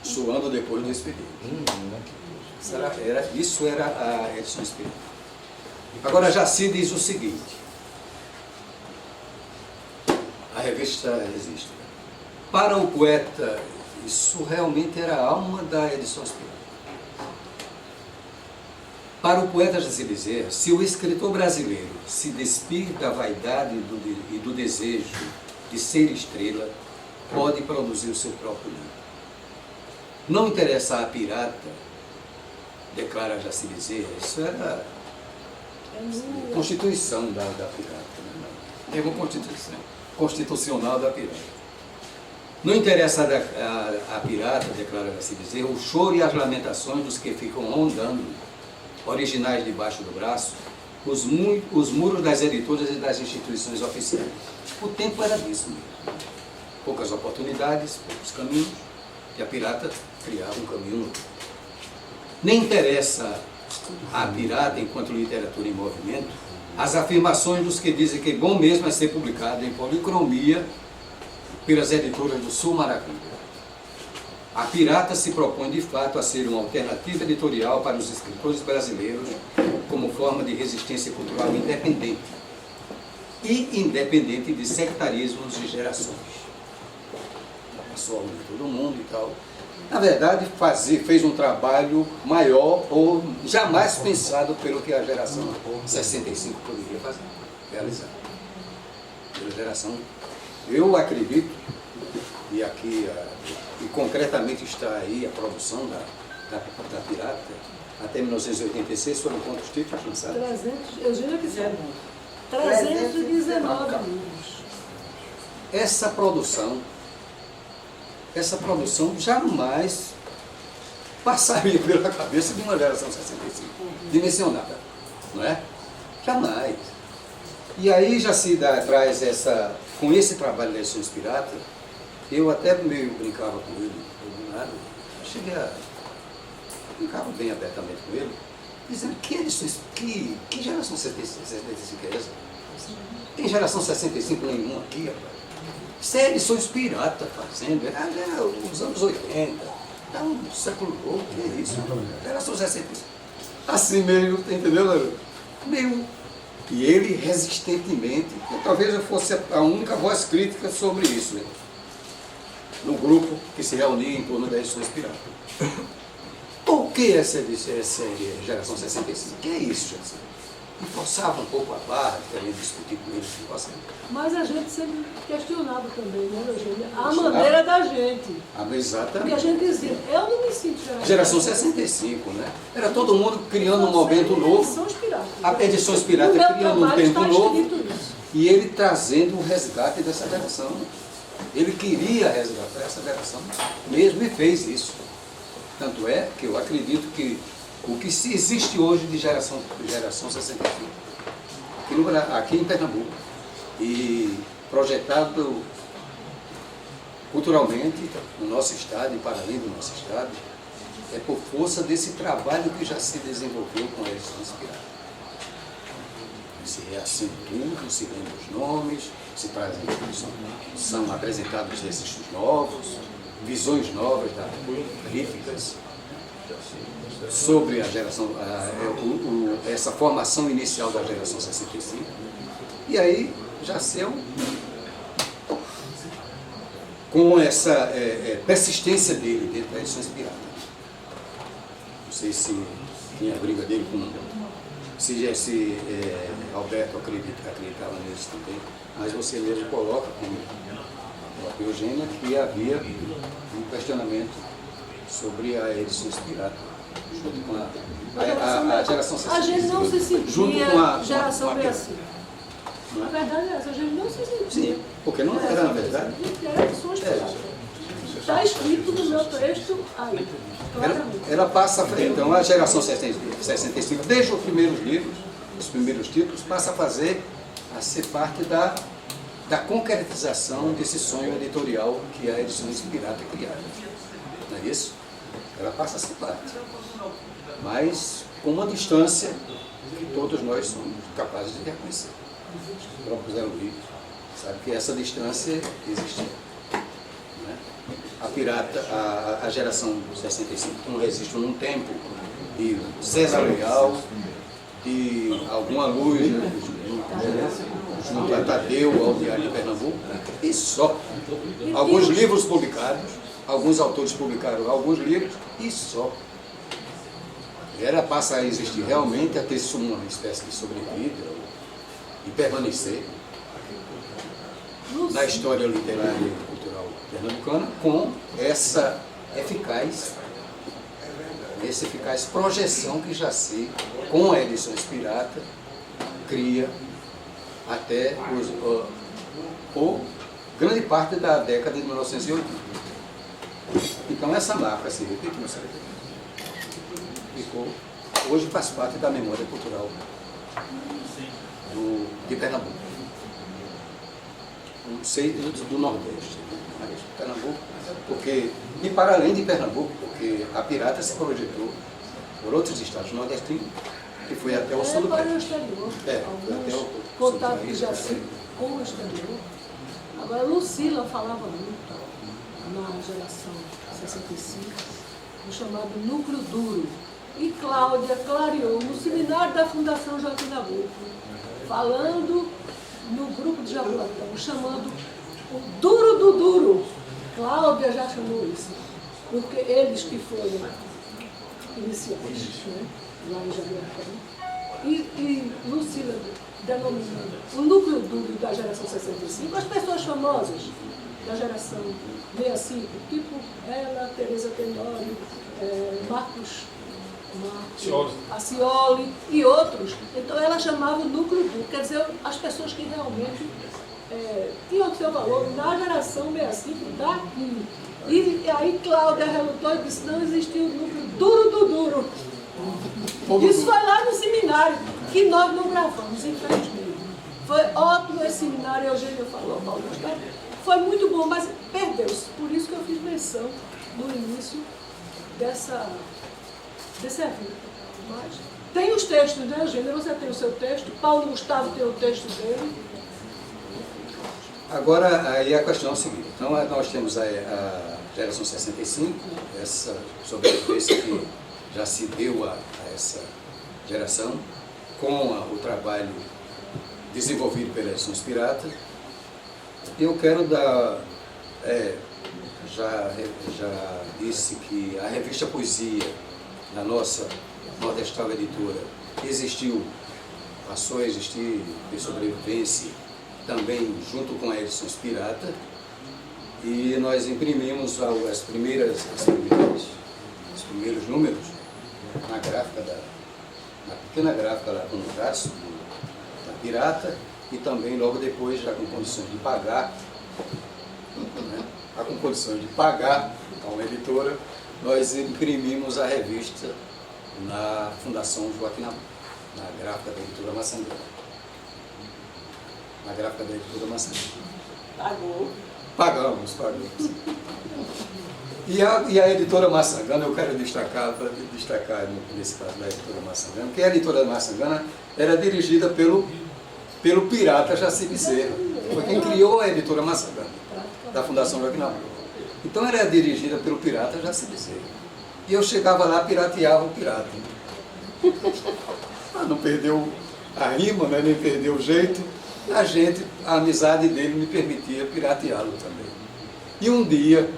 suando depois do expediente. Isso era a edição espírita. Agora, Jaci diz o seguinte, a revista existe. Para o poeta, isso realmente era a alma da edição espírita. Para o poeta Jaci Bezerra, se o escritor brasileiro se despir da vaidade e do desejo de ser estrela, pode produzir o seu próprio livro. Não interessa a pirata, declara Jaci Bezerra, isso era a constituição da pirata. Né? Teve uma constituição constitucional da pirata. Não interessa a pirata, declara Jaci Bezerra, o choro e as lamentações dos que ficam rondando, originais debaixo do braço, os muros das editoras e das instituições oficiais. O tempo era disso mesmo. Poucas oportunidades, poucos caminhos, e a pirata criava um caminho novo. Nem interessa a pirata, enquanto literatura em movimento, as afirmações dos que dizem que bom mesmo é ser publicado em policromia pelas editoras do Sul Maravilha. A pirata se propõe de fato a ser uma alternativa editorial para os escritores brasileiros como forma de resistência cultural independente e independente de sectarismos de gerações. Passou de todo mundo e tal. Na verdade, fez um trabalho maior ou jamais pensado pelo que a geração 65 poderia fazer, realizar. Pela geração, eu acredito, e aqui e concretamente está aí a produção da pirata, até 1986 foram quantos títulos lançados? 319 livros. Essa produção jamais passaria pela cabeça de uma geração 65, dimensionada, não é? Jamais. E aí já se traz com esse trabalho de Edições Pirata, eu até meio brincava com ele, brincava bem abertamente com ele, dizendo que geração 65 é essa? Tem geração 65 nenhuma aqui, rapaz. Isso é Edições Pirata fazendo, os anos 80, um século novo, que é isso? Geração 65. Assim meio, entendeu? Meio. E ele resistentemente, talvez eu fosse a única voz crítica sobre isso, né? No grupo que se reunia em torno da Edições Pirata. Por que essa geração 65? O que é isso, Jaci? E forçava um pouco a barra, querendo discutir com eles. Mas a gente sempre questionava também, né, Eugênia? A maneira da gente. Exatamente. Porque a gente dizia, eu não me sinto geração 65, né? Era todo mundo criando um momento novo. Edições Pirata. A Edições Pirata criando um tempo novo. E ele trazendo o resgate dessa geração. Ele queria resgatar essa geração mesmo e fez isso. Tanto é que eu acredito que o que se existe hoje de geração 65, aqui em Pernambuco, e projetado culturalmente no nosso estado e para além do nosso estado, é por força desse trabalho que já se desenvolveu com a Edições Pirata. se reacentuam, se lembram os nomes, são apresentados registros novos, visões novas, críticas sobre a geração, essa formação inicial da geração 65. E aí já saiu com essa persistência dele dentro da edição inspirada. Não sei se tinha a briga dele com se Alberto acreditava nisso também, mas você mesmo coloca, como a própria Eugênia, que havia um questionamento sobre a edição inspirada, junto com a geração 65. A gente não se sentia junto com a geração B5. Na verdade é essa, a gente não se sentia. Sim, porque não era, na verdade. Está escrito no meu texto aí. Ela passa, então, a geração 65, desde os primeiros livros, os primeiros títulos, passa a ser parte da concretização desse sonho editorial que a edição inspirada criada. Não é isso? Ela passa a ser parte. Mas com uma distância que todos nós somos capazes de reconhecer. O próprio Zé Luiz sabe que essa distância existia. A geração 65 não resiste num tempo de César Leal, de alguma luz, junto a Tadeu, ao Diário de Pernambuco, e só. Alguns livros publicados, alguns autores publicaram alguns livros, e só. Ela passa a existir realmente, a ter uma espécie de sobrevida e permanecer na história literária e cultural pernambucana com essa eficaz projeção que Jaci, com a edição inspirada, cria até grande parte da década de 1980. Então essa marca se repetiu, hoje faz parte da memória cultural de Pernambuco. Não sei do Nordeste, mas Pernambuco, porque, e para além de Pernambuco, porque a Pirata se projetou por outros estados nordestinos, que foi até o sul do país. Para o exterior. Alguns contatos de Jaci com o exterior. Agora, Lucila falava muito na geração 65, o chamado núcleo duro. E Cláudia clareou no seminário da Fundação Joaquim Nabuco, falando no grupo de Jaboatão, chamando o duro do duro. Cláudia já chamou isso, porque eles que foram iniciais, né, lá em Jaboatão, e Lucila denominando o núcleo duro da geração 65, as pessoas famosas da geração 65, tipo ela, Teresa Tenório, Marcos Acioli e outros. Então ela chamava o núcleo duro, quer dizer, as pessoas que realmente tinham seu valor na geração 65 daqui. E aí Cláudia relutou e disse, não existia o núcleo duro do duro. Isso foi lá no seminário, que nós não gravamos, infelizmente. Foi ótimo esse seminário, a Eugênia falou, Paulo Gustavo, foi muito bom, mas perdeu-se. Por isso que eu fiz menção no início desse evento. Mas tem os textos, né, Eugênia? Você tem o seu texto, Paulo Gustavo tem o texto dele. Agora, aí a questão é a seguinte. Então, nós temos a geração 65, essa sobrevivência que já se deu a essa geração, com o trabalho desenvolvido pela Edição Inspirata. Eu quero dar... já disse que a revista Poesia da nossa Nordestal Editora passou a existir de sobrevivência também junto com a Edição Inspirata, e nós imprimimos os primeiros números na pequena gráfica lá com o traço da Pirata, e também logo depois, já com condições de pagar, a uma editora, nós imprimimos a revista na Fundação Joaquim Nabuco, na gráfica da editora Maçangana. Pagou. Pagamos. E a editora Maçangana, eu quero destacar nesse caso da editora Maçangana, que a editora Maçangana era dirigida pelo pelo pirata Jaci Bezerra. Foi quem criou a editora Massagana, da Fundação Joaquim Nabuco. Então ela era dirigida pelo pirata Jaci Bezerra. E eu chegava lá, pirateava o pirata. Não perdeu a rima, né? Nem perdeu o jeito. A amizade dele me permitia pirateá-lo também. E um dia,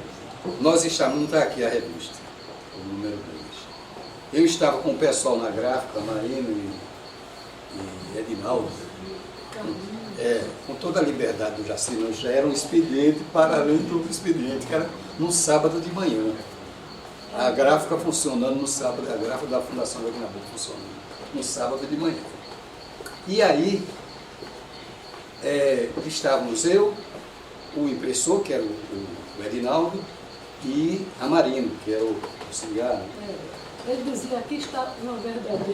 nós estávamos, não está aqui a revista, o número 2. Eu estava com o pessoal na gráfica, Marino e Edinaldo, com toda a liberdade do Jaci, nós já era um expediente paralelo do expediente, que era no sábado de manhã. A gráfica funcionando no sábado, a gráfica da Fundação Joaquim Nabuco funcionando no sábado de manhã. E aí, estávamos eu, o impressor, que era o Edinaldo, e a Marino, que era o auxiliar. Ele dizia, aqui está uma verdadeira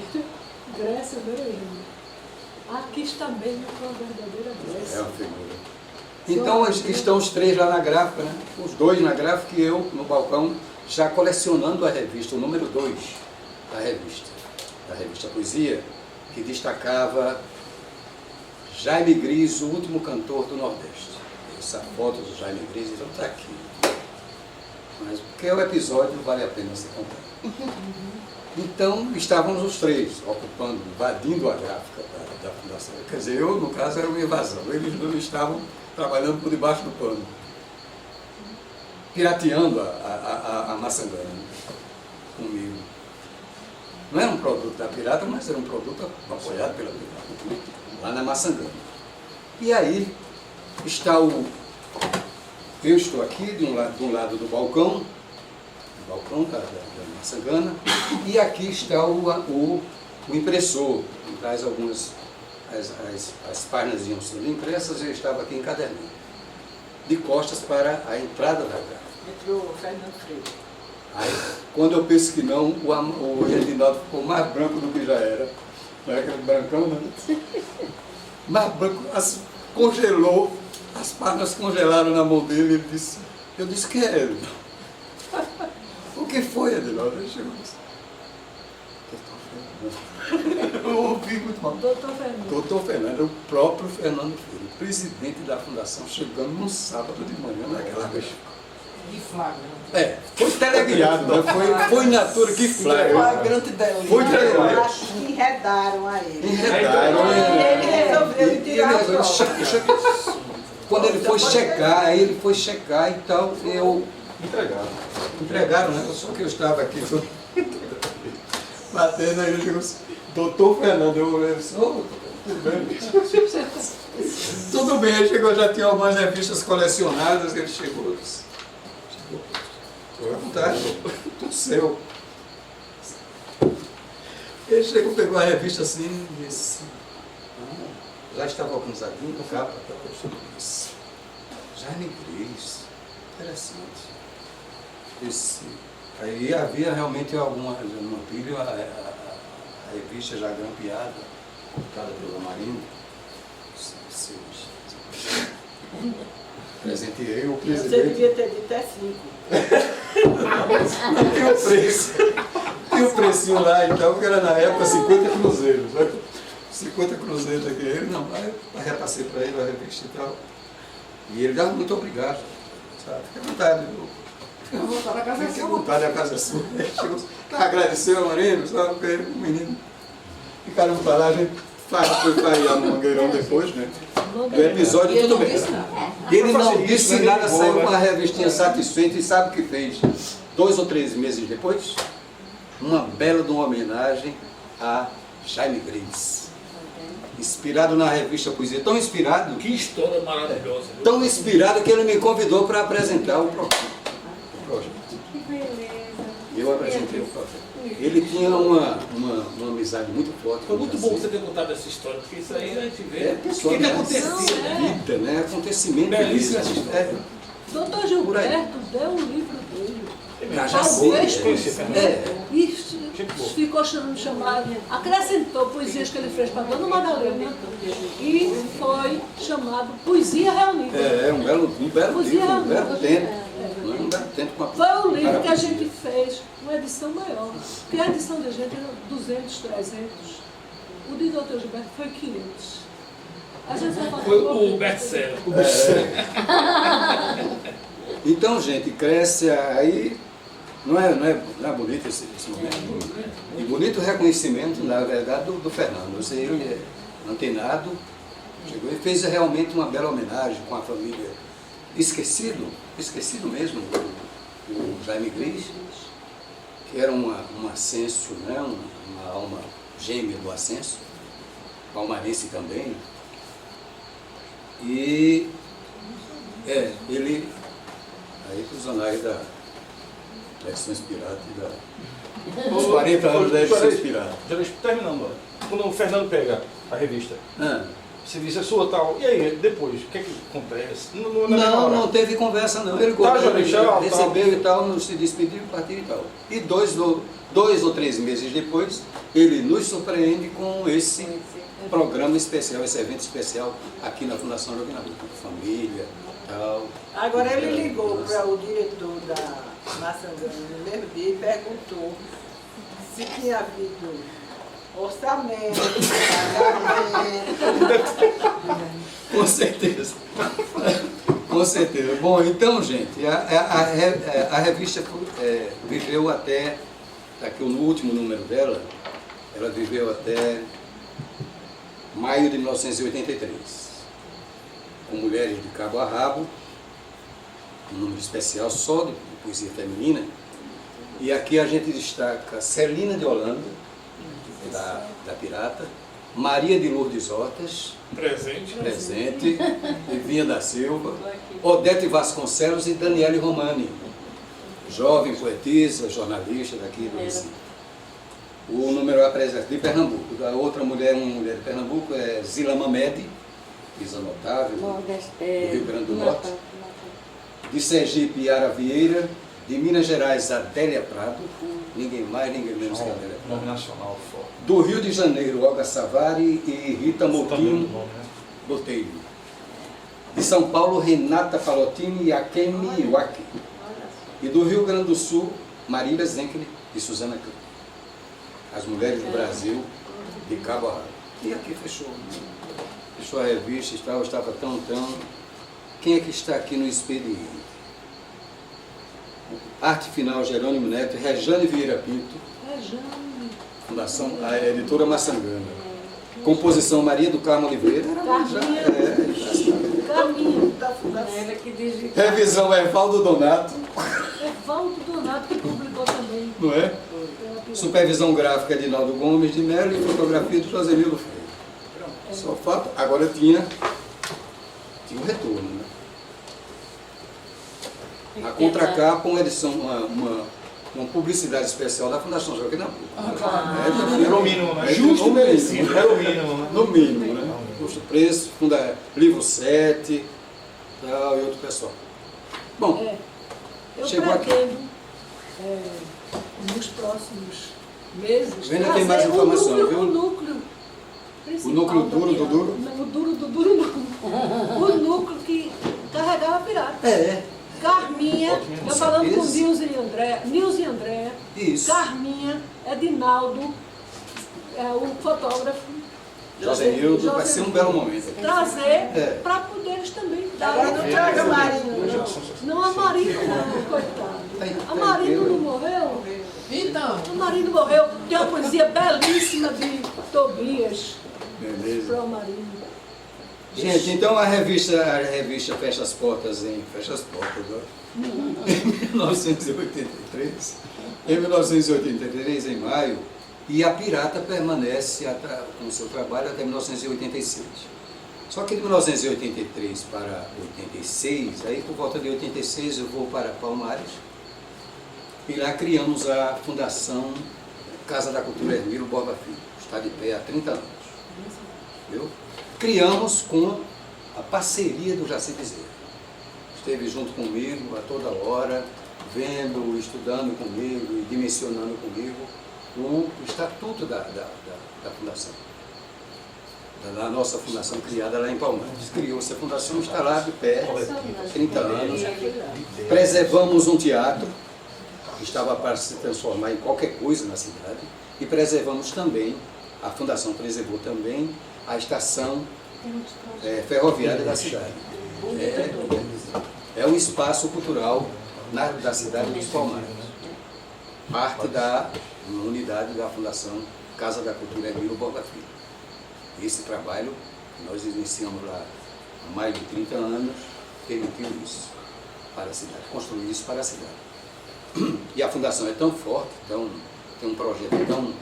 Grécia Bereína. Aqui está mesmo uma verdadeira Grécia. É uma figura. Então estão os 3 lá na gráfica, né? Os 2 na gráfica e eu no balcão, já colecionando a revista, o número 2 da revista Poesia, que destacava Jaime Gris, o último cantor do Nordeste. Essa foto do Jaime Gris, então está aqui. Mas porque o episódio vale a pena se contar. Então, estávamos os 3 ocupando, invadindo a gráfica da Fundação. Quer dizer, eu, no caso, era uma invasão. Eles não estavam trabalhando por debaixo do pano, pirateando a Massangana comigo. Não era um produto da pirata, mas era um produto apoiado pela pirata, lá na Massangana. E aí, eu estou aqui, de um lado do balcão da Massangana, e aqui está o impressor, que traz algumas, as páginas iam sendo impressas, e eu estava aqui encadernando, de costas para a entrada da gráfica. Entrou o Fernando Freire. Aí, quando eu penso que não, o Edinaldo ficou mais branco do que já era. Não era aquele brancão, né? Mais branco, congelou, as páginas congelaram na mão dele, ele disse, eu disse, quem é ele? O que foi, Edinaldo? Ele chegou e disse, eu ouvi muito mal. Doutor Fernando, o próprio Fernando Freire, presidente da Fundação, chegando no sábado de manhã naquela vez. De flagra. Foi teleguiado, né? Foi natura, que flagra. Flagrante delírio. Foi teleguiado. Eu acho que enredaram a ele. Enredaram. Ele resolveu tirar a prova. Quando ele foi checar, e tal, entregaram, né? Só que eu estava aqui, batendo, aí ele chegou assim, doutor Fernando, eu disse, tudo bem. Tudo bem, ele chegou, já tinha algumas revistas colecionadas, ele chegou, à vontade, tudo seu. Ele chegou, pegou a revista assim e disse, já estava organizadinho, capa, disse, Jaime Gris, interessante. Aí havia realmente alguma pilha, a revista já grampeada, publicada pela Marina. Presenteei o presidente. Você devia ter dito é 5. Tinha o preço. Tinha o precinho lá e tal, porque era na época 50 cruzeiros. 50 cruzeiros aqui. Ele não, aí eu repassei para ele a revista e tal. E ele dava muito obrigado. Sabe? Fica à vontade. Fica à vontade, a casa é sua. Fica à vontade, a casa é sua. Ele chegou, agradeceu a Marina, sabe? Porque o menino. Ficaram para lá, a gente foi paiar no Mangueirão depois, né? O episódio, tudo bem. Ele não disse nada, saiu uma revistinha satisfeita e sabe o que fez? 2 ou 3 meses depois, uma bela de uma homenagem a Jaime Gris. Inspirado na revista Poesia. Tão inspirado. Que história maravilhosa. Tão inspirado que ele me convidou para apresentar o projeto. Que beleza. Eu apresentei o projeto. Ele tinha uma amizade muito forte. Foi muito bom você ter contado essa história, porque isso aí a gente vê. O que acontecia, né? Vida, né? Acontecimento. Belíssima essa história. Doutor Gilberto deu um livro dele. Talvez ficou chamado, acrescentou poesias que ele fez para Dona Madalena e foi chamado Poesia Reunida. Um belo livro, um belo tempo. Foi um livro que a gente fez uma edição maior, porque a edição da gente era 200, 300. O de Dr. Gilberto foi 500. A gente só Foi falou o best-seller. Então, gente, cresce aí. Não é bonito esse momento? E bonito o reconhecimento, na verdade, do Fernando. Ele é antenado, chegou e fez realmente uma bela homenagem com a família. Esquecido mesmo, o Jaime Gris, que era um ascenso, né? uma alma gêmea do ascenso, palmarense também. E ele, aí para os anais da Exções Pirata e dos 40 anos da Exções Pirata. Já terminando, ó. Quando o Fernando pega a revista, você disse, é sua tal, e aí, depois, o que é que acontece? Não teve conversa não, ele recebeu e tal, se despediu, partiu e tal. E dois ou três meses depois, ele nos surpreende com esse programa especial, esse evento especial aqui na Fundação Joaquim Nabuco, com família e tal. Agora ele ligou para o diretor da Maçangana no mesmo dia e perguntou se tinha havido orçamento, pagamento. Com certeza. Com certeza. Bom, então, gente, a revista viveu até, aqui no último número dela, ela viveu até maio de 1983, com Mulheres de Cabo a Rabo, um número especial só de poesia feminina. E aqui a gente destaca Celina de Holanda, da Pirata, Maria de Lourdes Hortas, presente, Vivinha da Silva, Odete Vasconcelos e Daniele Romani, jovem poetisa, jornalista daqui do Recife. O número apresenta de Pernambuco. A outra mulher, uma mulher de Pernambuco, é Zila Mamede, Isa Notável, do Rio Grande do Norte. De Sergipe, Yara Vieira. De Minas Gerais, Adélia Prado. Ninguém mais, ninguém menos que Adélia Prado. Nome nacional, forte. Do Rio de Janeiro, Olga Savari e Rita Moutinho Botelho. De São Paulo, Renata Palottini e Akemi Iwaki. E do Rio Grande do Sul, Marília Zenkel e Suzana Câmara. As mulheres do Brasil, de cabo a rabo. E aqui fechou. Fechou a revista, estava tão... Quem é que está aqui no expediente? Arte final, Jerônimo Neto, Rejane Vieira Pinto. Fundação, a editora Maçangana. Composição Maria do Carmo Oliveira. Carminha da Fundação. Ela que diz. Revisão Evaldo Donato. Evaldo Donato que publicou também. Não é? Supervisão gráfica de Naldo Gomes de Mello e fotografia de Josemildo Freire. Só fato. Agora tinha um retorno, né? A contracapa, uma edição, uma publicidade especial da Fundação Joaquim Nabuco. Era o mínimo, né? Justo merecido. Era o mínimo, né? No mínimo, né? Custo preço, livro 7 tal, e outro pessoal. Bom, eu chegou pretendo, nos próximos meses, ainda tem mais informação, viu? O núcleo principal. O núcleo duro do duro? Não, o duro do duro não. O núcleo que carregava a pirata. Carminha, eu falando com Nilce e André, isso. Carminha, Edinaldo, o fotógrafo. Josemildo, vai ser um belo momento. Trazer para poderes também dar. Agora não traga Marino, não. Não, a Marino não, coitado. A Marino não morreu? Então. A Marino morreu. Tem uma poesia belíssima de Tobias. Beleza. Para o Marino. Gente, então a revista fecha as portas em 1983. Em 1983, em maio, e a Pirata permanece com o seu trabalho até 1986. Só que de 1983 para 86, aí por volta de 86 eu vou para Palmares, e lá criamos a Fundação Casa da Cultura Hermílio Borba Filho. Está de pé há 30 anos. Viu? Criamos com a parceria do Jaci Bezerra. Esteve junto comigo a toda hora, vendo, estudando comigo e dimensionando comigo o estatuto da fundação. Da nossa fundação criada lá em Palmares. Criou-se a fundação, está lá de pé, 30 anos. Preservamos um teatro, que estava para se transformar em qualquer coisa na cidade, e preservamos também, a fundação preservou também a estação ferroviária da cidade. É um espaço cultural da cidade dos Palmares. Parte da unidade da Fundação Casa da Cultura Emílio Borba Filho. Esse trabalho que nós iniciamos lá há mais de 30 anos permitiu isso para a cidade, construir isso para a cidade. E a Fundação é tão forte, tem um projeto tão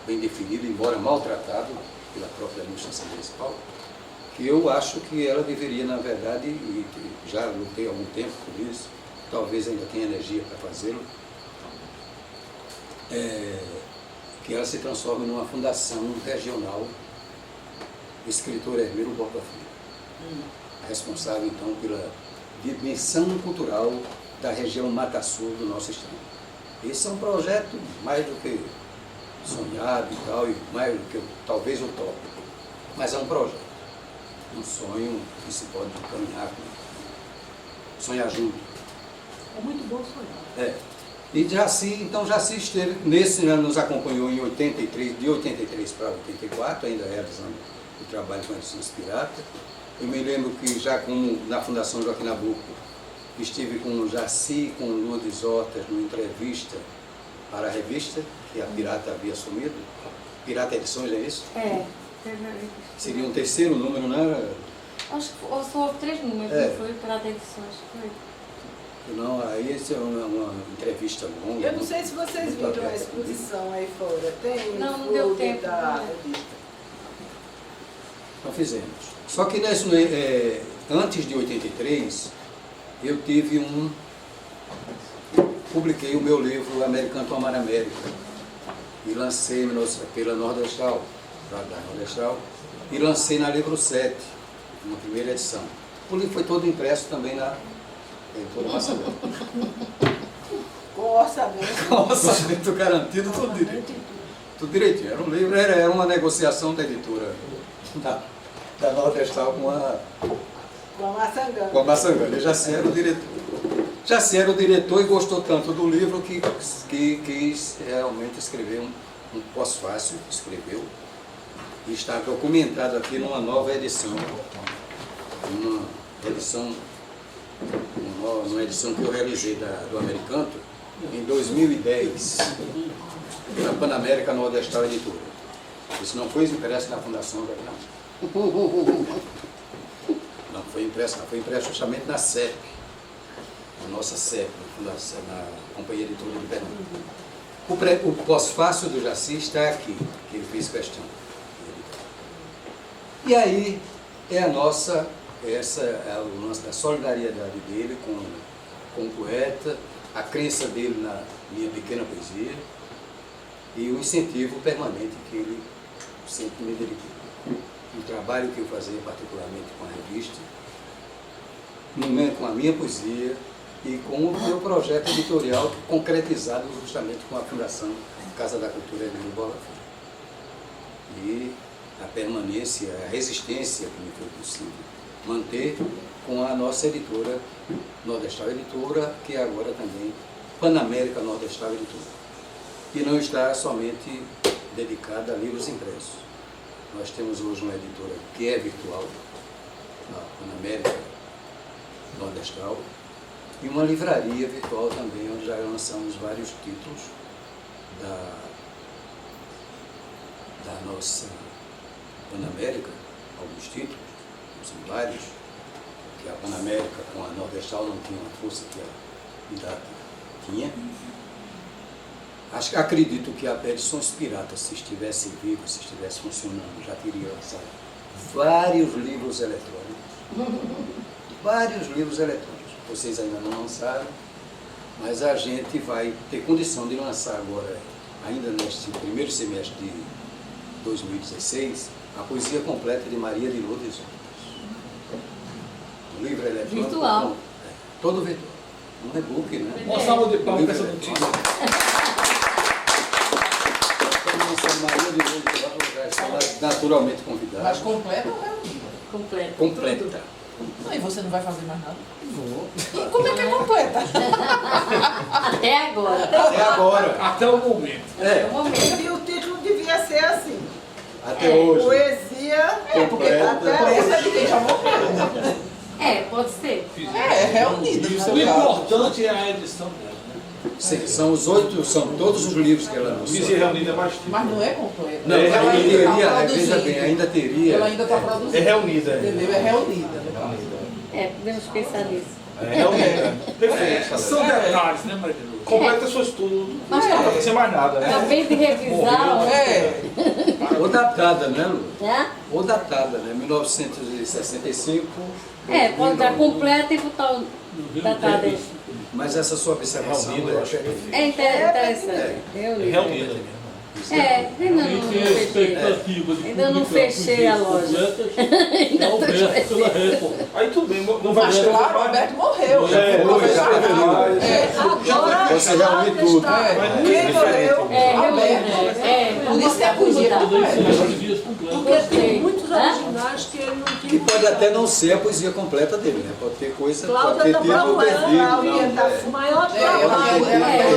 bem definido, embora maltratado pela própria administração municipal, que eu acho que ela deveria, na verdade, e já lutei há algum tempo por isso, talvez ainda tenha energia para fazê-lo, que ela se transforme numa fundação regional escritor Hermílio Borba Filho, responsável então pela dimensão cultural da região Mata Sul do nosso estado. Esse é um projeto mais do que sonhado e tal, e mais do que talvez utópico, mas é um projeto, um sonho que se pode caminhar, sonhar junto. É muito bom sonhar. E Jaci esteve, nesse ano nos acompanhou em 83, de 83 para 84, ainda realizando o trabalho com edições pirata. Eu me lembro que já como na Fundação Joaquim Nabuco, estive com o Jaci, com o Lourdes Hortas, numa entrevista para a revista, que a Pirata havia assumido. Pirata Edições, é isso? Seria um terceiro número, não era? Acho que só houve 3 números, não foi? Pirata Edições, foi. Não, aí isso é uma entrevista longa. Eu não sei se vocês viram a exposição aí fora. Tem? Não deu tempo. Da revista. Então fizemos. Só que antes de 83, eu publiquei o meu livro Americano Tomar América e lancei pela Nordestral, da Nordestral, e lancei na Livro 7, na primeira edição. O livro foi todo impresso também na Maçangão. Com orçamento. Com orçamento garantido, tudo direito. Tudo direitinho. Era um livro, era uma negociação da editora da Nordestral com a Maçangão. Com a Maçangão. Ele já se era o diretor. Já se era o diretor e gostou tanto do livro que quis realmente escrever um pós-fácil, escreveu, e está documentado aqui numa nova edição. Uma edição que eu realizei do Americanto em 2010, na Panamérica Nordestral Editora. Isso não foi impresso na Fundação, não foi impresso, foi impresso justamente na CEP, na nossa CEP, na Companhia Editora de Pernambuco. O pós-fácil do Jaci está aqui, que ele fez questão. E aí é essa é o lance da solidariedade dele com o poeta, a crença dele na minha pequena poesia e o incentivo permanente que ele sempre me dedicou. O trabalho que eu fazia particularmente com a revista, com a minha poesia e com o meu projeto editorial concretizado justamente com a Fundação Casa da Cultura Emílio Borba Filho. E a permanência, a resistência que me foi possível manter com a nossa editora, Nordestral Editora, que é agora também Panamérica Nordestral Editora. E não está somente dedicada a livros impressos. Nós temos hoje uma editora que é virtual, a Panamérica Nordestral, e uma livraria virtual também, onde já lançamos vários títulos da nossa Panamérica, alguns títulos, são vários, que a Panamérica com a Nordestral não tinha a força que a Pirata tinha. Acredito que a Edições Piratas, se estivesse viva, se estivesse funcionando, já teria lançado vários livros eletrônicos. Vários livros eletrônicos. Vocês ainda não lançaram, mas a gente vai ter condição de lançar agora, ainda neste primeiro semestre de 2016, a poesia completa de Maria de Lourdes Hortas. O livro eletrônico. Virtual. Todo virtual. Um e-book, né? Uma salva de palmas para essa notícia. Maria de Lourdes Hortas já está naturalmente convidada. Mas completa ou reduzida? Completa. Completa. E você não vai fazer mais nada? Vou. E como é que é completa? Até agora. Até agora. Até o momento. Até o momento. E o título devia ser assim: Até hoje. Poesia poesia completa. Parece de quem já morreu. Pode ser. Reunida no seu O caso. importante é a edição dela, né? Sim, são todos os livros que ela lançou. Poesia reunida é mais tipo. Mas não é completa. Não, Ela ainda ainda tá teria, veja produzindo. bem, ainda teria. Ela ainda está produzindo. É reunida. Entendeu? É reunida. Podemos pensar nisso. É reunida. Perfeito. São detalhes, né, Maria? Completa seu estudo. Mas Não precisa ser mais nada, né? acabei de revisar. Ou datada, né, Lu? Né? Ou datada, né? 1965. Pode dar completa e botar o datado aí. Mas essa sua observação, eu acho que É interessante. Reunida. Ainda Quem tem a expectativa de Ainda não publicar fechei a poesias loja. completas, é Alberto pela Record. Aí tudo bem, não vai Mas escrever claro, o mais. Alberto morreu. Agora você reúne tudo. Quem morreu? Por isso que a poesia Todas completa. as poesias completas. Porque tem muitos originais que ele não Que tinha. pode até não ser a poesia completa dele, né? Pode ter coisa, Cláudia pode ter tá título procurando, perdido. Cláudia não, tá é. o maior ela trabalho.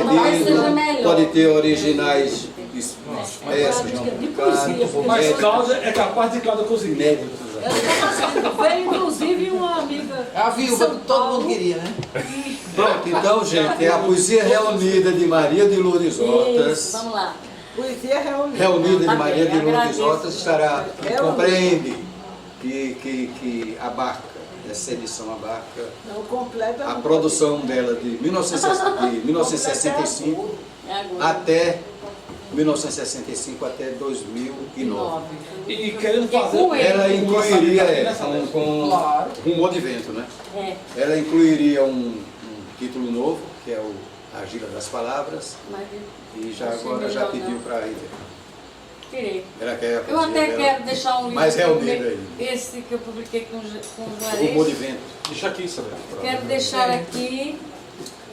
talvez seja melhor. Pode ter originais espécies, não publicados. Mas Cláudia é capaz de cada conseguir. Inéditos. Veio inclusive uma amiga. A viúva que todo mundo queria, né? Pronto, então, gente, é a poesia reunida de Maria de Lourdes Hortas. Isso, vamos lá. Poesia reunida. Reunida de Tá Maria bem, de Lourdes agradeço. Hortas estará, compreende que abarca, essa edição abarca Não completa. a produção dela de 1965 até 1965 até 2009. E querendo Que fazer. com ele. Ela incluiria Claro. com rumor de vento, né? Ela incluiria um título novo, que é o Argila das Palavras, Mas e já achei agora já melhor pediu não. para ir. tirei. Ela quer a Eu poesia até dela. quero deixar um livro. Mais que eu reunido publiquei- aí. Esse que eu publiquei com o Rumor de Juarez. vento. Deixa aqui, sabe? Quero deixar aqui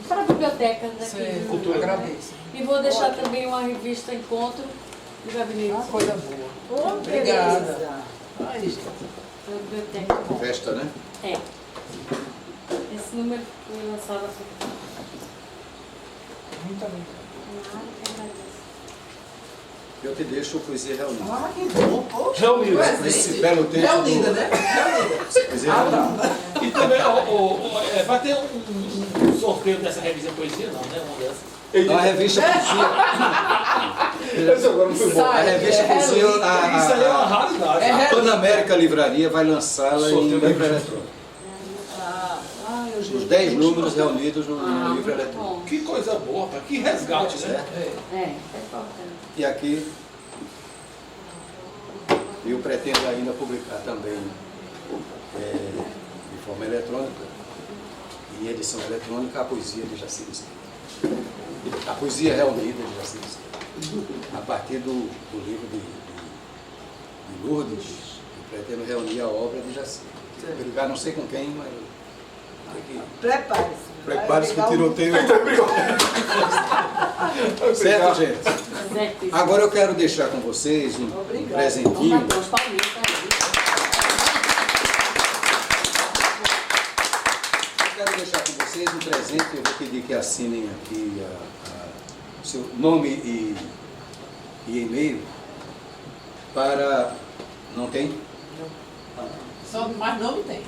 para a biblioteca daqui. Sim, Cultura. agradeço. E vou deixar também uma revista Encontro do Gabinete. Coisa boa. Obrigada. Obrigada. Aí está. Da biblioteca. Festa, né? Esse número foi lançado há pouco tempo. Muito bem. Eu te deixo poesia reunida. Ah, que bom. Poxa, Reunida. Nesse belo texto. Reunida, né? Reunida. Poesia reunida. E também vai ter um sorteio dessa revista Poesia, não, né? Uma dessas. Então, a revista Poesia. Esse agora não foi bom. A revista Poesia. Isso aí é uma raridade. A Panamérica Livraria vai lançá-la em Sorteio da livro revista. eletrônico. Os 10 números reunidos no livro eletrônico. Bom. Que coisa boa, rapaz. Que resgate, né? Certo? É importante. E aqui eu pretendo ainda publicar também de forma eletrônica, em edição eletrônica, a poesia de Jaci Mesquita. A poesia reunida de Jaci Mesquita. A partir do livro de Lourdes, eu pretendo reunir a obra de Jaci. Brigar não sei com quem, mas tem que... Prepare-se. Prepare-se que o Vai tiroteio... Certo, gente? Certíssimo. Agora eu quero deixar com vocês um presentinho. Vamos bater os palminhos, tá? Eu quero deixar com vocês um presente. Eu vou pedir que assinem aqui o seu nome e e-mail para... Não tem? Só, mas não me tem.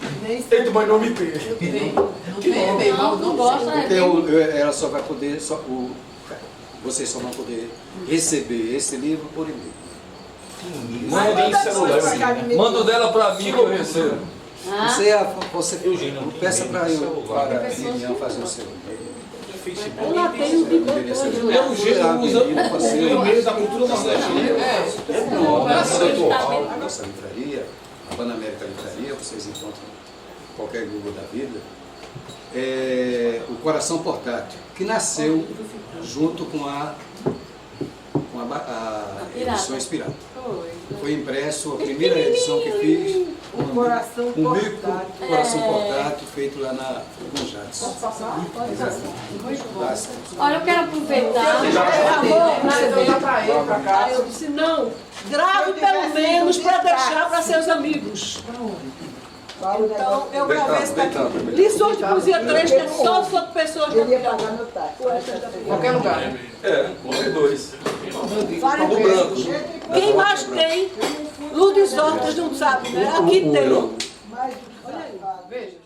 Tem, mas não me tem. Não tem. Não tem e-mail, mas Não gosta, Porque ela só vai poder... vocês só vão poder receber esse livro por e-mail. Manda em celular. Manda dela pra mim que eu recebo. Você peça para a Reunião fazer o seu. Ela tem o que É um jeito, usa o e-mail da cultura nordestina. A nossa livraria, a Panamérica Livraria, vocês encontram em qualquer Google da vida. O Coração Portátil, que nasceu junto com a Edições Pirata. Foi impresso, a primeira edição que fiz, O coração um bico, portátil. Coração Portátil, feito lá na Jades. Olha, eu quero aproveitar. Aí eu disse, não, grave pelo menos para deixar para seus amigos. Então, eu gravei esse daqui. Lições de Poesia 3, que é só sobre pessoas Eu da ia pagar meu táxi. Qualquer lugar, né? Um e dois. Várias Do vezes. branco. Quem mais tem? Lourdes Hortas não sabe, né? Aqui tem. Mas, Veja.